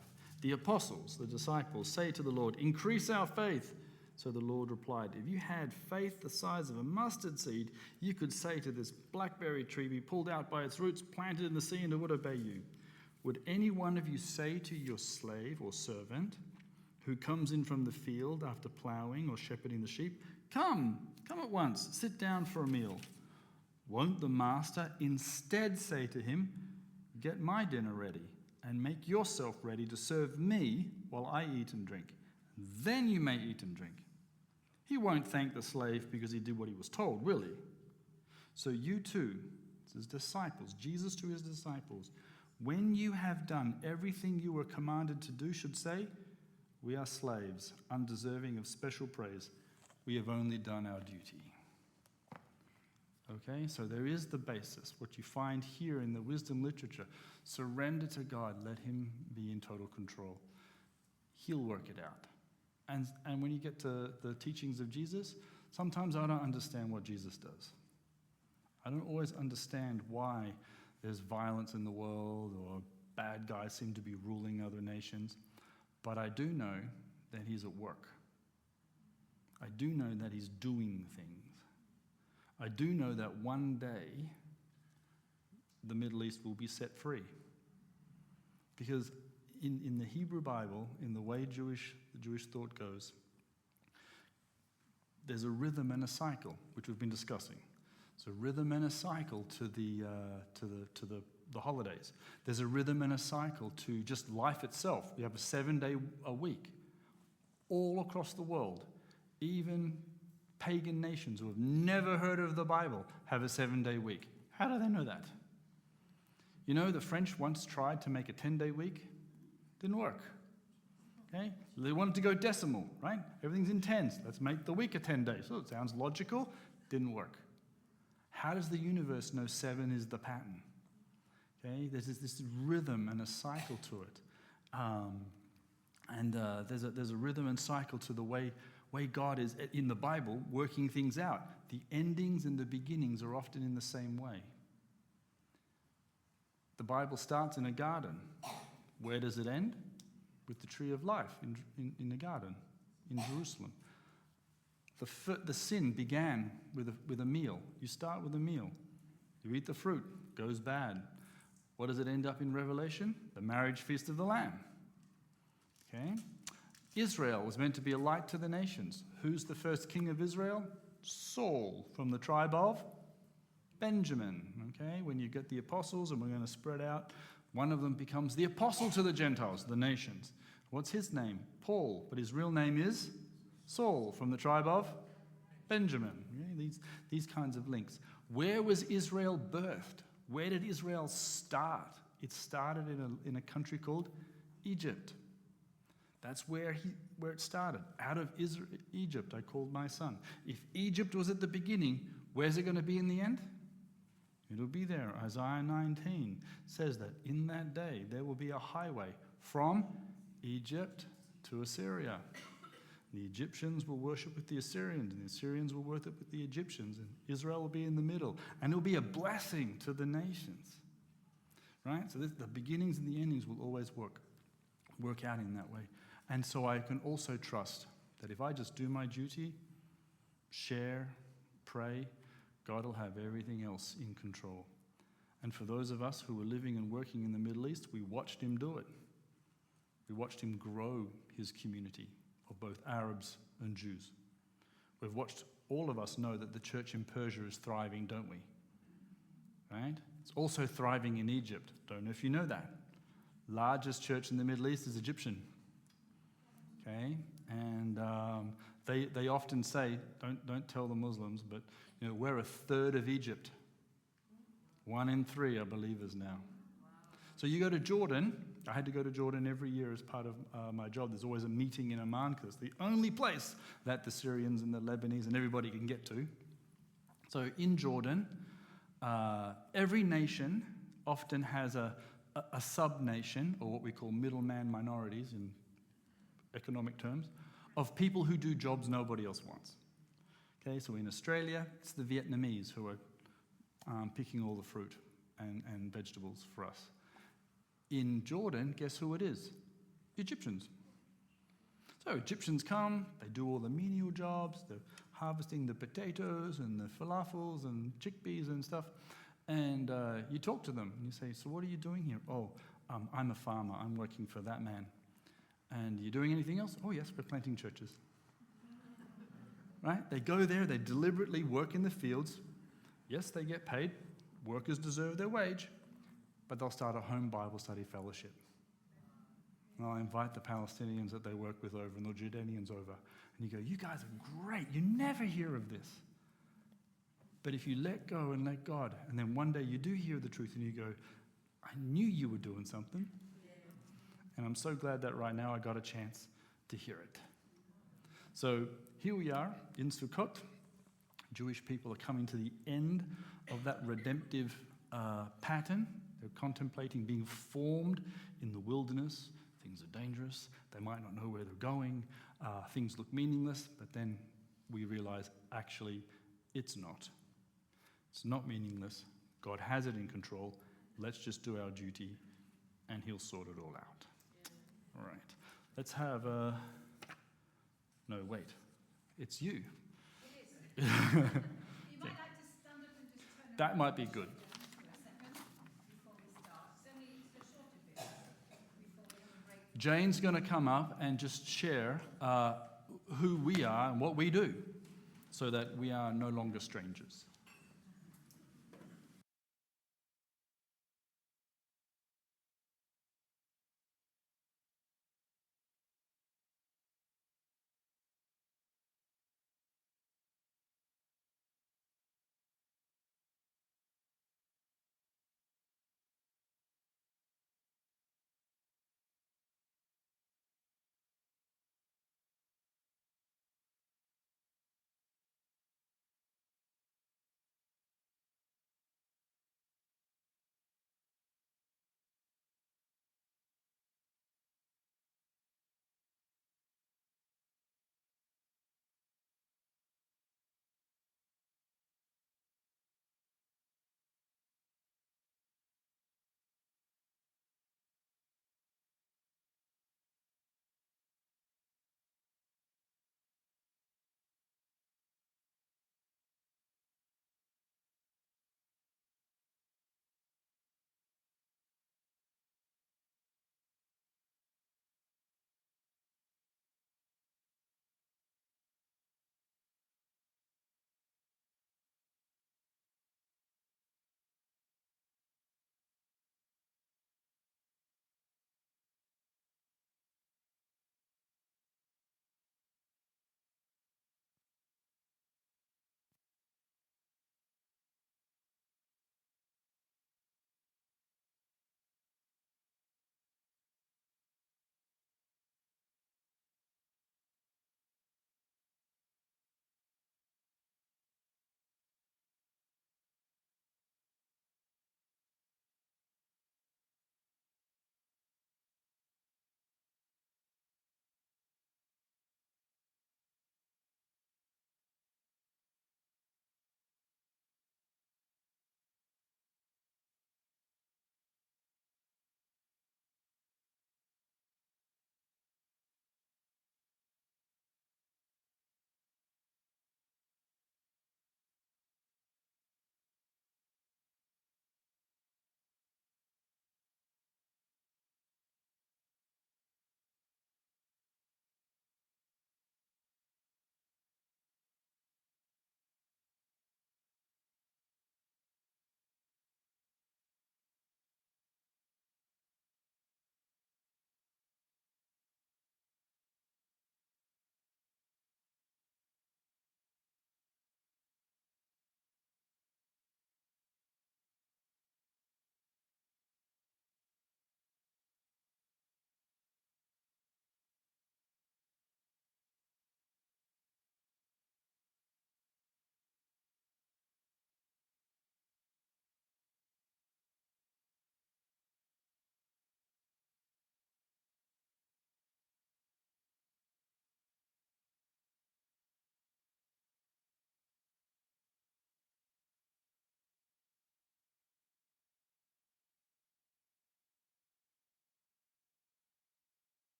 The apostles, the disciples, say to the Lord, "Increase our faith." So the Lord replied, "If you had faith the size of a mustard seed, you could say to this blackberry tree, 'Be pulled out by its roots, planted in the sea,' and it would obey you. Would any one of you say to your slave or servant who comes in from the field after ploughing or shepherding the sheep, 'Come at once, sit down for a meal'? Won't the master instead say to him, 'Get my dinner ready and make yourself ready to serve me while I eat and drink? Then you may eat and drink'? He won't thank the slave because he did what he was told, will he? So you too," his disciples, Jesus to his disciples, "when you have done everything you were commanded to do, should say, 'We are slaves, undeserving of special praise. We have only done our duty.'" Okay, so there is the basis, what you find here in the wisdom literature. Surrender to God, let him be in total control. He'll work it out. And when you get to the teachings of Jesus, sometimes I don't understand what Jesus does. I don't always understand why there's violence in the world or bad guys seem to be ruling other nations. But I do know that he's at work. I do know that he's doing things. I do know that one day the Middle East will be set free. Because in the Hebrew Bible, in the way the Jewish thought goes, there's a rhythm and a cycle, which we've been discussing. So rhythm and a cycle to the holidays. There's a rhythm and a cycle to just life itself. We have a 7-day a week all across the world. Even pagan nations who have never heard of the Bible have a 7-day week. How do they know that? You know, the French once tried to make a 10-day week. Didn't work. Okay? They wanted to go decimal, right? Everything's in tens. Let's make the week a 10 days. So it sounds logical. Didn't work. How does the universe know 7 is the pattern? Okay? There's this rhythm and a cycle to it. There's a rhythm and cycle to the way God is, in the Bible, working things out. The endings and the beginnings are often in the same way. The Bible starts in a garden. Where does it end? With the tree of life in the garden in Jerusalem. The sin began with a meal. You start with a meal. You eat the fruit, goes bad. What does it end up in Revelation? The marriage feast of the Lamb. Okay? Israel was meant to be a light to the nations. Who's the first king of Israel? Saul, from the tribe of Benjamin. Okay? When you get the apostles, and we're going to spread out, one of them becomes the apostle to the Gentiles, the nations. What's his name? Paul, but his real name is Saul, from the tribe of Benjamin. Okay? These kinds of links. Where was Israel birthed? Where did Israel start? It started in a country called Egypt. That's where it started. Out of Egypt, I called my son. If Egypt was at the beginning, where's it going to be in the end? It'll be there. Isaiah 19 says that in that day there will be a highway from Egypt to Assyria. The Egyptians will worship with the Assyrians, and the Assyrians will worship with the Egyptians, and Israel will be in the middle. And it'll be a blessing to the nations. Right? So the beginnings and the endings will always work out in that way. And so I can also trust that if I just do my duty, share, pray, God will have everything else in control. And for those of us who were living and working in the Middle East, we watched him do it. We watched him grow his community of both Arabs and Jews. We've watched, all of us know that the church in Persia is thriving, don't we? Right? It's also thriving in Egypt. Don't know if you know that. Largest church in the Middle East is Egyptian. Okay? And they often say, don't tell the Muslims, but you know, we're a third of Egypt. 1 in 3 are believers now. So you go to Jordan. I had to go to Jordan every year as part of my job. There's always a meeting in Amman because it's the only place that the Syrians and the Lebanese and everybody can get to. So in Jordan, every nation often has a sub-nation, or what we call middleman minorities in economic terms, of people who do jobs nobody else wants. Okay, so in Australia, it's the Vietnamese who are picking all the fruit. and vegetables for us. In Jordan, guess who it is? Egyptians. So Egyptians come, they do all the menial jobs, they're harvesting the potatoes and the falafels and chickpeas and stuff, and you talk to them and you say, so what are you doing here? Oh, I'm a farmer, I'm working for that man. And you doing anything else? Oh yes, we're planting churches. Right? They go there, they deliberately work in the fields. Yes, they get paid. Workers deserve their wage. But they'll start a home Bible study fellowship. And I'll invite the Palestinians that they work with over and the Jordanians over. And you go, you guys are great. You never hear of this. But if you let go and let God, and then one day you do hear the truth and you go, I knew you were doing something. And I'm so glad that right now I got a chance to hear it. So here we are in Sukkot. Jewish people are coming to the end of that redemptive pattern. They're contemplating being formed in the wilderness. Things are dangerous. They might not know where they're going. Things look meaningless, but then we realize actually it's not. It's not meaningless. God has it in control. Let's just do our duty and he'll sort it all out. All right. Let's have a... No, wait. It's you. It is. You might like to stand up and just turn That around might be good. for a second before we start. It's a shorter bit before we have a break. Jane's going to come up and just share who we are and what we do so that we are no longer strangers.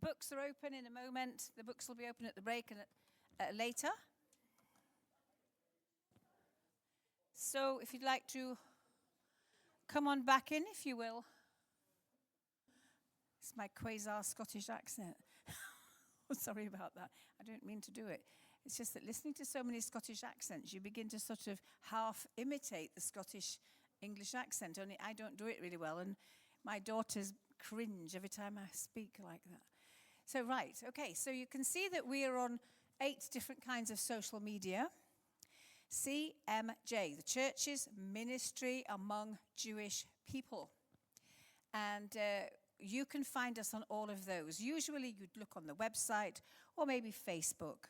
books are open in a moment. The books will be open at the break and later. So if you'd like to come on back in, if you will. It's my quasar Scottish accent. Sorry about that. I don't mean to do it. It's just that listening to so many Scottish accents, you begin to sort of half imitate the Scottish English accent, only I don't do it really well, and my daughters cringe every time I speak like that. So, right, okay, so you can see that we are on 8 different kinds of social media. CMJ, the Church's Ministry Among Jewish People. And you can find us on all of those. Usually you'd look on the website or maybe Facebook.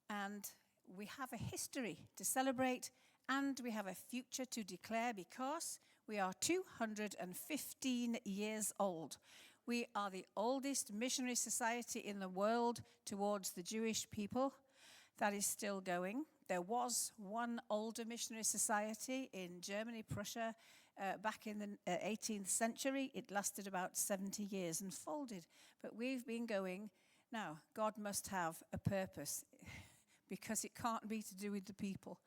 And we have a history to celebrate and we have a future to declare because we are 215 years old. We are the oldest missionary society in the world towards the Jewish people. That is still going. There was one older missionary society in Germany, Prussia, back in the 18th century. It lasted about 70 years and folded. But we've been going. Now, God must have a purpose because it can't be to do with the people.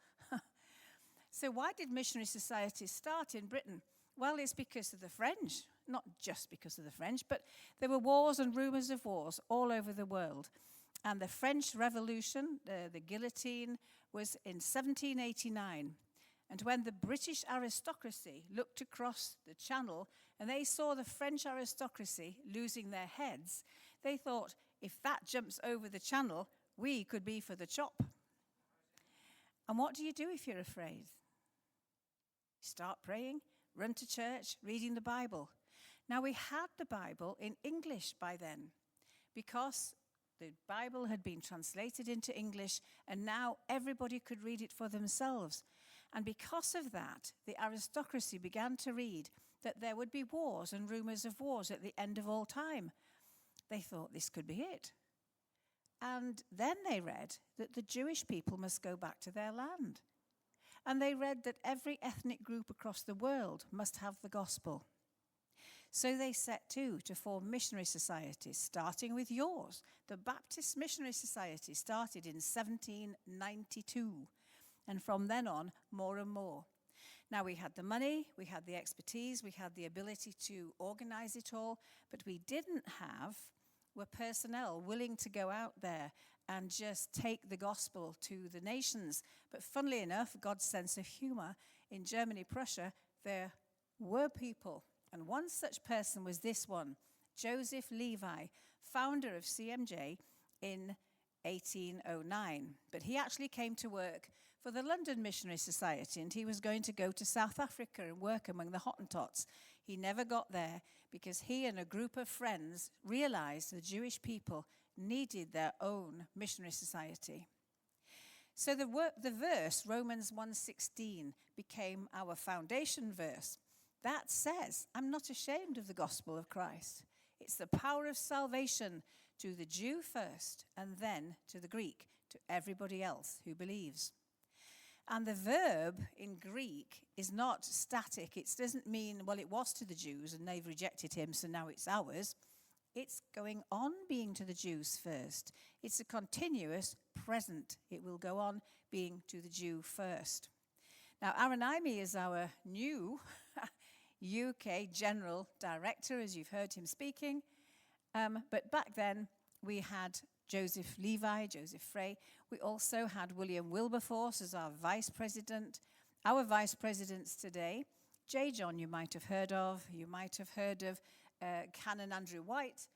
So why did missionary societies start in Britain? Well, it's because of the French. Not just because of the French, but there were wars and rumors of wars all over the world. And the French Revolution, the guillotine, was in 1789. And when the British aristocracy looked across the channel and they saw the French aristocracy losing their heads, they thought, if that jumps over the channel, we could be for the chop. And what do you do if you're afraid? Start praying, run to church, reading the Bible. Now, we had the Bible in English by then because the Bible had been translated into English, and now everybody could read it for themselves. And because of that, the aristocracy began to read that there would be wars and rumors of wars at the end of all time. They thought this could be it. And then they read that the Jewish people must go back to their land. And they read that every ethnic group across the world must have the gospel. So they set to form missionary societies, starting with yours. The Baptist Missionary Society started in 1792, and from then on, more and more. Now, we had the money, we had the expertise, we had the ability to organize it all, but we didn't have were personnel willing to go out there and just take the gospel to the nations. But funnily enough, God's sense of humor, in Germany, Prussia, there were people. And one such person was this one, Joseph Levi, founder of CMJ in 1809. But he actually came to work for the London Missionary Society, and he was going to go to South Africa and work among the Hottentots. He never got there because he and a group of friends realized the Jewish people needed their own missionary society. So the verse, Romans 1:16, became our foundation verse. That says, I'm not ashamed of the gospel of Christ. It's the power of salvation to the Jew first and then to the Greek, to everybody else who believes. And the verb in Greek is not static. It doesn't mean, well, it was to the Jews and they've rejected him, so now it's ours. It's going on being to the Jews first. It's a continuous present. It will go on being to the Jew first. Now, Eime is our new UK General Director, as you've heard him speaking. But back then, we had Joseph Levi, Joseph Frey. We also had William Wilberforce as our Vice President. Our Vice Presidents today, J. John, you might have heard of. You might have heard of Canon Andrew White.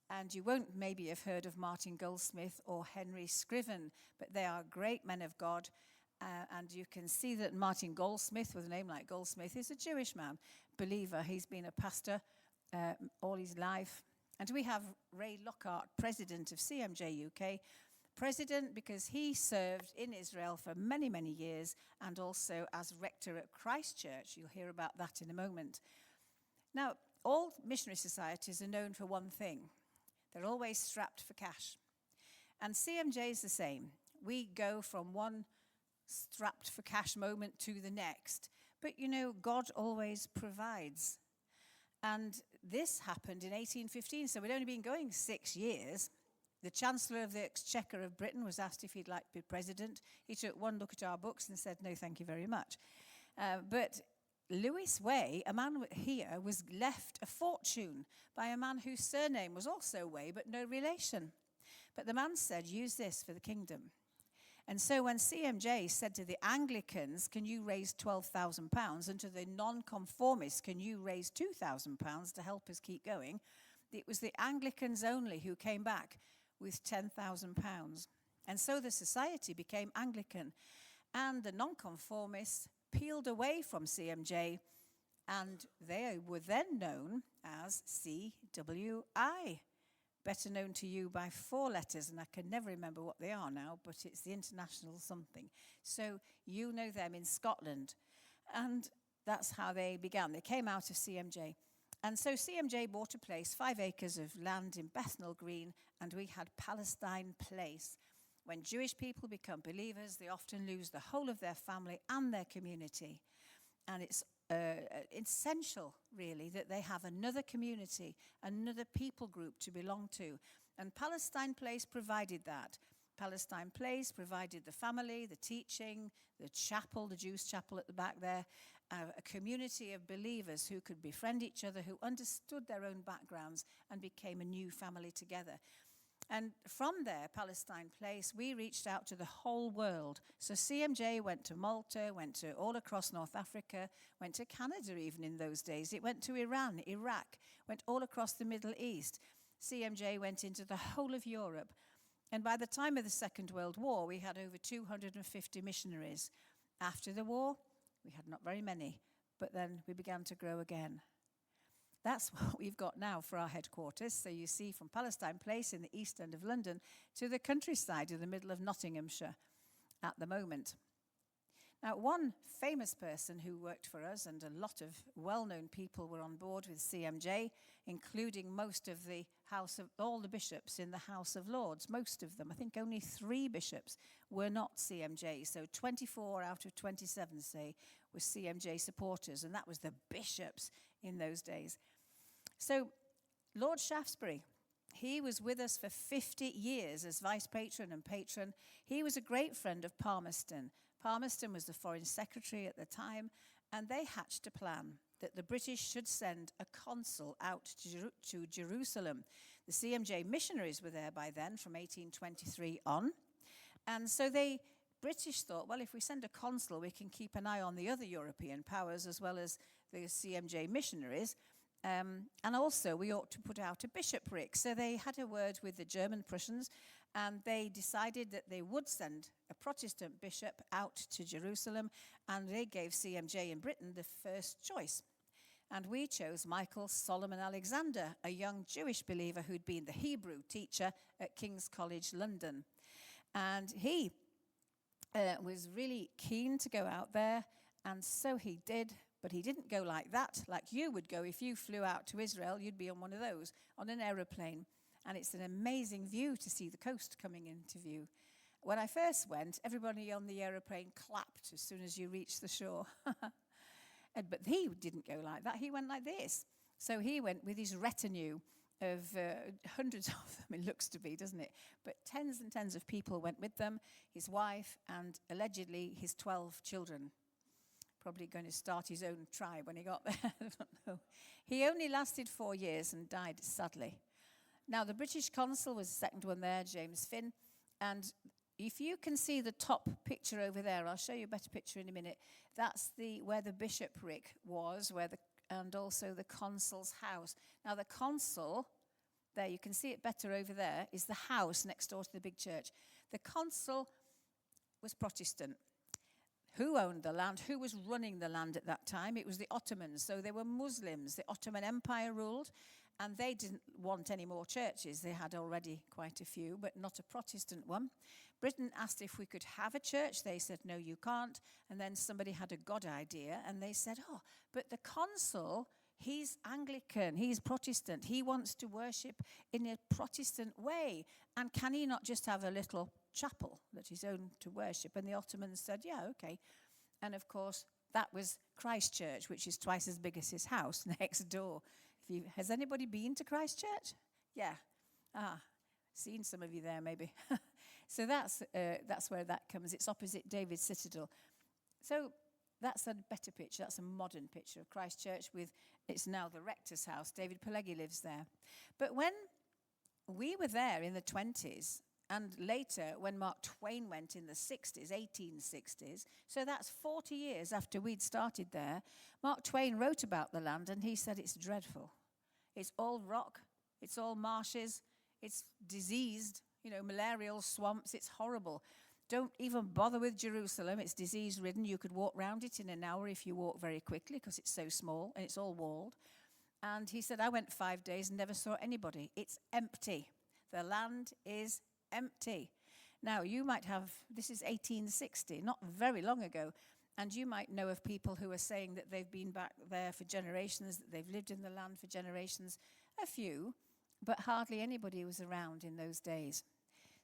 And you won't maybe have heard of Martin Goldsmith or Henry Scriven. But they are great men of God. And you can see that Martin Goldsmith, with a name like Goldsmith, is a Jewish man, believer. He's been a pastor all his life. And we have Ray Lockhart, president of CMJ UK, president because he served in Israel for many, many years and also as rector at Christ Church. You'll hear about that in a moment. Now, all missionary societies are known for one thing. They're always strapped for cash. And CMJ is the same. We go from one strapped for cash moment to the next. But, you know, God always provides. And this happened in 1815, so we'd only been going 6 years. The Chancellor of the Exchequer of Britain was asked if he'd like to be president. He took one look at our books and said, no, thank you very much. But Lewis Way, a man here, was left a fortune by a man whose surname was also Way, but no relation. But the man said, use this for the kingdom. And so when CMJ said to the Anglicans, can you raise £12,000? And to the non-conformists, can you raise £2,000 to help us keep going? It was the Anglicans only who came back with £10,000. And so the society became Anglican. And the non-conformists peeled away from CMJ, and they were then known as CWI. Better known to you by 4 letters, and I can never remember what they are now, but it's the international something. So you know them in Scotland. And that's how they began. They came out of CMJ. And so CMJ bought a place, 5 acres of land in Bethnal Green, and we had Palestine Place. When Jewish people become believers, they often lose the whole of their family and their community. And it's essential, really, that they have another community, another people group to belong to. And Palestine Place provided that. Palestine Place provided the family, the teaching, the chapel, the Jewish chapel at the back there, a community of believers who could befriend each other, who understood their own backgrounds and became a new family together. And from there, Palestine Place, we reached out to the whole world. So CMJ went to Malta, went to all across North Africa, went to Canada even in those days. It went to Iran, Iraq, went all across the Middle East. CMJ went into the whole of Europe. And by the time of the Second World War, we had over 250 missionaries. After the war, we had not very many, but then we began to grow again. That's what we've got now for our headquarters. So you see from Palestine Place in the east end of London to the countryside in the middle of Nottinghamshire at the moment. Now, one famous person who worked for us, and a lot of well-known people were on board with CMJ, including most of the all the bishops in the House of Lords, most of them. I think only 3 bishops were not CMJ. So 24 out of 27, say, were CMJ supporters, and that was the bishops in those days. So Lord Shaftesbury, he was with us for 50 years as vice patron and patron. He was a great friend of Palmerston. Palmerston was the foreign secretary at the time, and they hatched a plan that the British should send a consul out to Jerusalem. The CMJ missionaries were there by then from 1823 on. And so British thought, well, if we send a consul, we can keep an eye on the other European powers as well as the CMJ missionaries. And also, we ought to put out a bishopric. So they had a word with the German Prussians, and they decided that they would send a Protestant bishop out to Jerusalem, and they gave CMJ in Britain the first choice. And we chose Michael Solomon Alexander, a young Jewish believer who'd been the Hebrew teacher at King's College London. And he was really keen to go out there, and so he did. But he didn't go like that, like you would go if you flew out to Israel. You'd be on one of those, on an aeroplane. And it's an amazing view to see the coast coming into view. When I first went, everybody on the aeroplane clapped as soon as you reached the shore. But he didn't go like that. He went like this. So he went with his retinue of hundreds of them, it looks to be, doesn't it? But tens and tens of people went with them, his wife and allegedly his 12 children. Probably going to start his own tribe when he got there. I don't know. He only lasted 4 years and died, sadly. Now, the British consul was the second one there, James Finn. And if you can see the top picture over there, I'll show you a better picture in a minute. That's where the bishopric was, and also the consul's house. Now, the consul, there, you can see it better over there, is the house next door to the big church. The consul was Protestant. Who owned the land? Who was running the land at that time? It was the Ottomans. So they were Muslims. The Ottoman Empire ruled, and they didn't want any more churches. They had already quite a few, but not a Protestant one. Britain asked if we could have a church. They said, no, you can't. And then somebody had a God idea, and they said, oh, but the consul, he's Anglican, he's Protestant. He wants to worship in a Protestant way. And can he not just have a little chapel that is owned to worship? And the Ottomans said, yeah, okay. And of course, that was Christ Church, which is twice as big as his house next door Has anybody been to Christchurch? Yeah. Seen some of you there maybe. So that's where that comes. It's opposite David's Citadel. So that's a better picture. That's a modern picture of Christchurch it's now the rector's house. David Pileggi lives there. But when we were there in the 20s, and later when Mark Twain went in the 60s, 1860s, so that's 40 years after we'd started there, Mark Twain wrote about the land and he said it's dreadful. It's all rock, it's all marshes, it's diseased, malarial swamps, it's horrible. Don't even bother with Jerusalem. It's disease-ridden. You could walk round it in an hour if you walk very quickly because it's so small and it's all walled. And he said, I went 5 days and never saw anybody. It's empty. The land is empty. Now, you might have, this is 1860, not very long ago, and you might know of people who are saying that they've been back there for generations, that they've lived in the land for generations. A few, but hardly anybody was around in those days.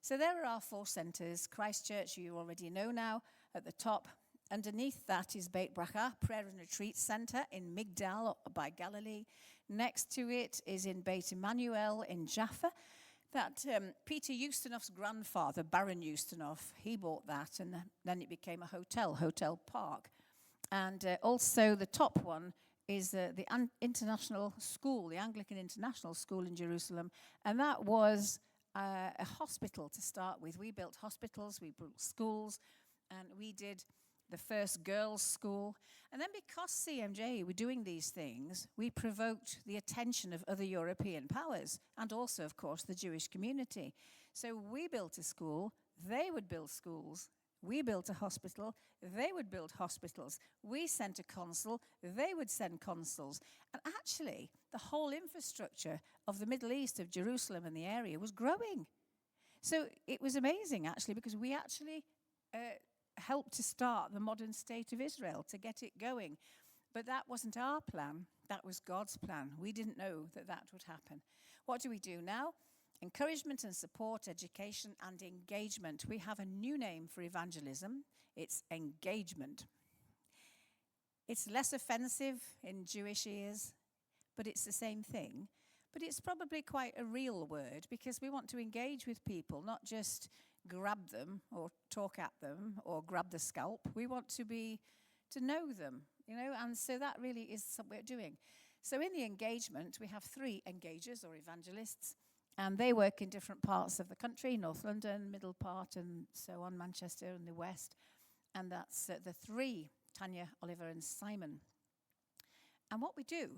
So there are our 4 centres. Christchurch, you already know now, at the top. Underneath that is Beit Bracha, Prayer and Retreat Centre in Migdal by Galilee. Next to it is in Beit Emmanuel in Jaffa. That Peter Ustinov's grandfather, Baron Ustinov, he bought that, and then it became a Hotel Park. And also the top one is the International School, the Anglican International School in Jerusalem, and that was a hospital to start with. We built hospitals, we built schools, and we did the first girls' school. And then because CMJ were doing these things, we provoked the attention of other European powers and also, of course, the Jewish community. So we built a school, they would build schools. We built a hospital, they would build hospitals. We sent a consul, they would send consuls. And actually, the whole infrastructure of the Middle East, of Jerusalem and the area, was growing. So it was amazing, actually, because we actually helped to start the modern state of Israel, to get it going. But that wasn't our plan. That was God's plan. We didn't know that that would happen. What do we do now? Encouragement and support, education and engagement. We have a new name for evangelism. It's engagement. It's less offensive in Jewish ears, but it's the same thing. But it's probably quite a real word because we want to engage with people, not just grab them or talk at them or grab the scalp. We want to know them, and so that really is something we're doing. So in the engagement, we have 3 engagers or evangelists. And they work in different parts of the country, North London, middle part, and so on, Manchester and the west. And that's the 3, Tanya, Oliver, and Simon. And what we do,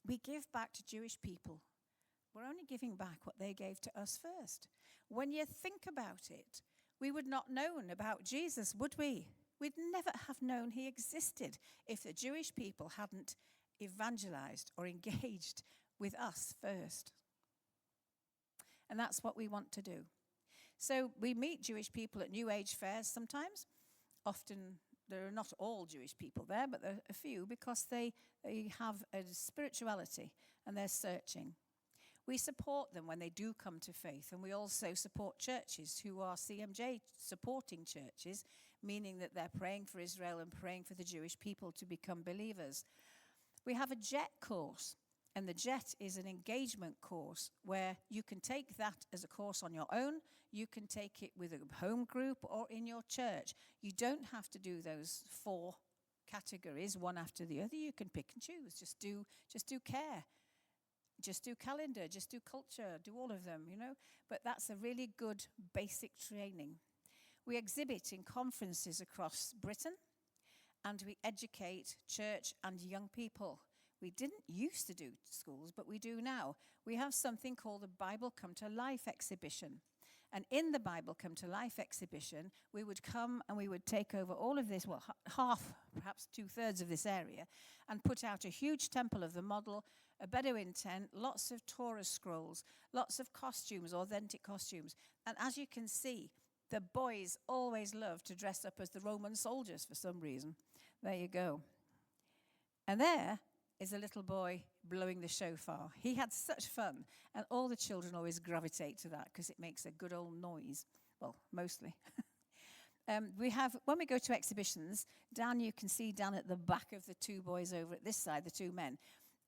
we give back to Jewish people. We're only giving back what they gave to us first. When you think about it, we would not known about Jesus, would we? We'd never have known he existed if the Jewish people hadn't evangelized or engaged with us first. And that's what we want to do. So we meet Jewish people at New Age fairs sometimes. Often there are not all Jewish people there, but there are a few because they have a spirituality and they're searching. We support them when they do come to faith, and we also support churches who are CMJ supporting churches, meaning that they're praying for Israel and praying for the Jewish people to become believers. We have a JET course. And the JET is an engagement course where you can take that as a course on your own. You can take it with a home group or in your church. You don't have to do those 4 categories, one after the other. You can pick and choose. Just do care. Just do calendar. Just do culture. Do all of them, But that's a really good basic training. We exhibit in conferences across Britain, and we educate church and young people. We didn't used to do schools, but we do now. We have something called the Bible Come to Life exhibition. And in the Bible Come to Life exhibition, we would come and we would take over all of this, half, perhaps 2/3 of this area, and put out a huge temple of the model, a Bedouin tent, lots of Torah scrolls, lots of costumes, authentic costumes. And as you can see, the boys always love to dress up as the Roman soldiers for some reason. There you go. And there is a little boy blowing the shofar. He had such fun, and all the children always gravitate to that because it makes a good old noise. Well, mostly. When we go to exhibitions, you can see down at the back of the 2 boys over at this side, the 2 men,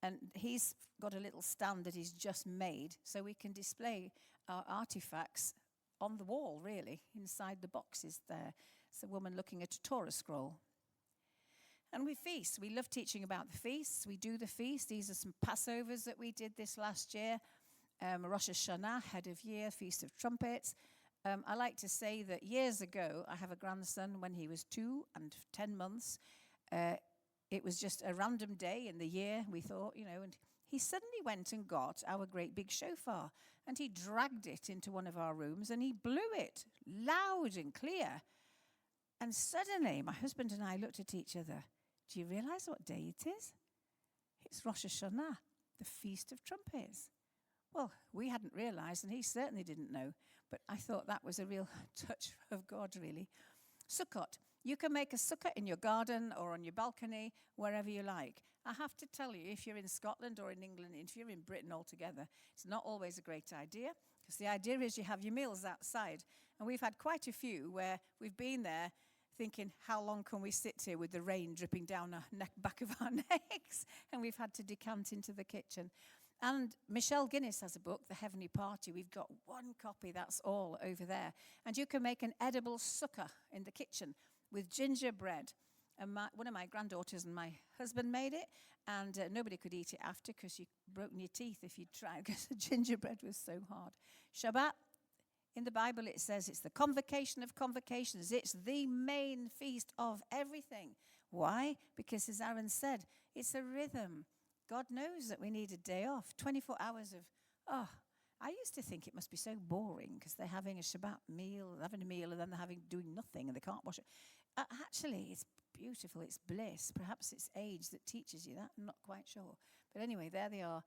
And he's got a little stand that he's just made so we can display our artifacts on the wall, really, inside the boxes there. It's a woman looking at a Torah scroll. And we feast. We love teaching about the feasts. We do the feast. These are some Passovers that we did this last year. Rosh Hashanah, Head of Year, Feast of Trumpets. I like to say that years ago, I have a grandson when he was 2 and 10 months. It was just a random day in the year, we thought, and he suddenly went and got our great big shofar, and he dragged it into one of our rooms, and he blew it loud and clear. And suddenly, my husband and I looked at each other. Do you realize what day it is? It's Rosh Hashanah, the Feast of Trumpets. Well, we hadn't realized, and he certainly didn't know, but I thought that was a real touch of God, really. Sukkot. You can make a sukkah in your garden or on your balcony, wherever you like. I have to tell you, if you're in Scotland or in England, if you're in Britain altogether, it's not always a great idea, because the idea is you have your meals outside. And we've had quite a few where we've been there thinking, how long can we sit here with the rain dripping down our back of our necks? And we've had to decant into the kitchen. And Michelle Guinness has a book, The Heavenly Party. We've got one copy, that's all over there. And you can make an edible sukkah in the kitchen with gingerbread. And one of my granddaughters and my husband made it, and nobody could eat it after because you broke your teeth if you tried, because the gingerbread was so hard. Shabbat, in the Bible it says it's the convocation of convocations. It's the main feast of everything. Why? Because as Aaron said, it's a rhythm. God knows that we need a day off. 24 hours of, I used to think it must be so boring because they're having a Shabbat meal, having a meal, and then they're doing nothing and they can't wash it. Actually, it's beautiful. It's bliss. Perhaps it's age that teaches you that. I'm not quite sure. But anyway, there they are.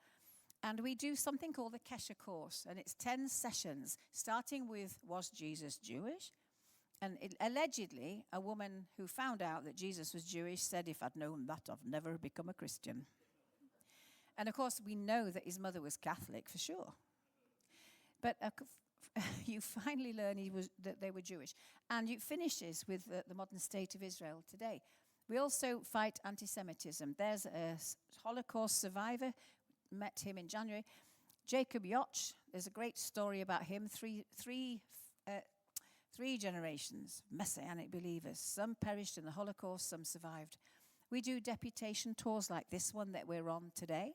And we do something called the Kesher course, and it's 10 sessions, starting with, was Jesus Jewish? And allegedly, a woman who found out that Jesus was Jewish said, if I'd known that, I'd never become a Christian. And of course, we know that his mother was Catholic for sure. But you finally learn that they were Jewish. And it finishes with the modern state of Israel today. We also fight anti-Semitism. There's a Holocaust survivor, met him in January. Jacob Yoch, there's a great story about him. Three generations, Messianic believers. Some perished in the Holocaust, some survived. We do deputation tours like this one that we're on today.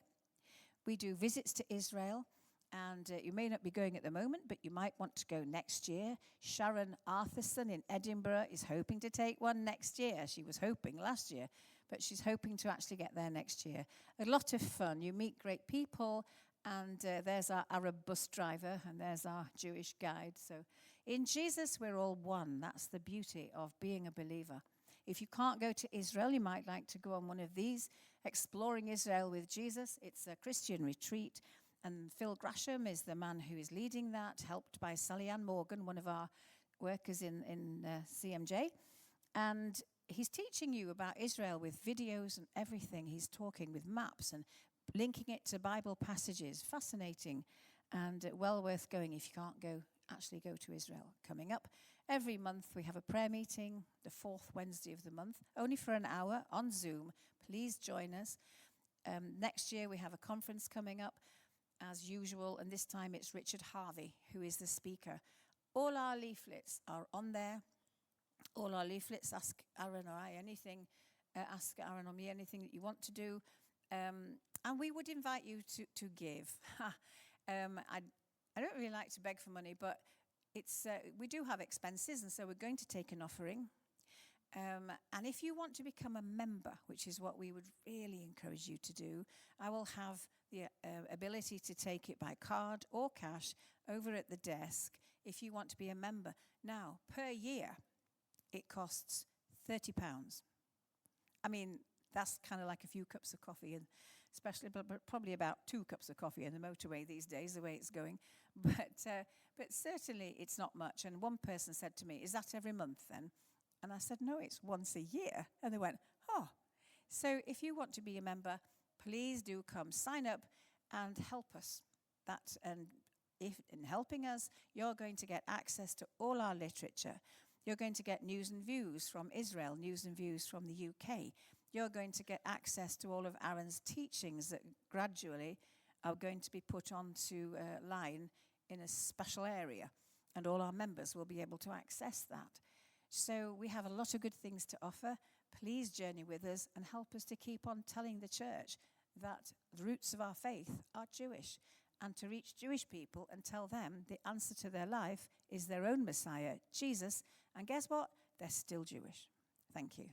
We do visits to Israel. And you may not be going at the moment, but you might want to go next year. Sharon Arthurson in Edinburgh is hoping to take one next year. She was hoping last year, but she's hoping to actually get there next year. A lot of fun. You meet great people, and there's our Arab bus driver, and there's our Jewish guide. So in Jesus, we're all one. That's the beauty of being a believer. If you can't go to Israel, you might like to go on one of these, Exploring Israel with Jesus. It's a Christian retreat. And Phil Grasham is the man who is leading that, helped by Sally Ann Morgan, one of our workers in CMJ. And he's teaching you about Israel with videos and everything. He's talking with maps and linking it to Bible passages. Fascinating and well worth going if you can't actually go to Israel. Coming up every month, we have a prayer meeting, the 4th Wednesday of the month, only for an hour on Zoom. Please join us. Next year, we have a conference coming up, as usual, and this time it's Richard Harvey who is the speaker. All our leaflets are on there. All our leaflets, ask Aaron or I anything, ask Aaron or me anything that you want to do. And we would invite you to give. I don't really like to beg for money, but we do have expenses, and so we're going to take an offering. And if you want to become a member, which is what we would really encourage you to do, I will have the ability to take it by card or cash over at the desk if you want to be a member. Now, per year, it costs £30. I mean, that's kind of like a few cups of coffee, and especially but probably about 2 cups of coffee in the motorway these days, the way it's going. But certainly it's not much. And one person said to me, is that every month then? And I said, no, it's once a year. And they went, oh. So if you want to be a member, please do come sign up and help us. And if in helping us, you're going to get access to all our literature. You're going to get news and views from Israel, news and views from the UK. you're going to get access to all of Aaron's teachings that gradually are going to be put onto line in a special area, and all our members will be able to access that. So we have a lot of good things to offer. Please journey with us and help us to keep on telling the church that the roots of our faith are Jewish, and to reach Jewish people and tell them the answer to their life is their own Messiah, Jesus. And guess what? They're still Jewish. Thank you.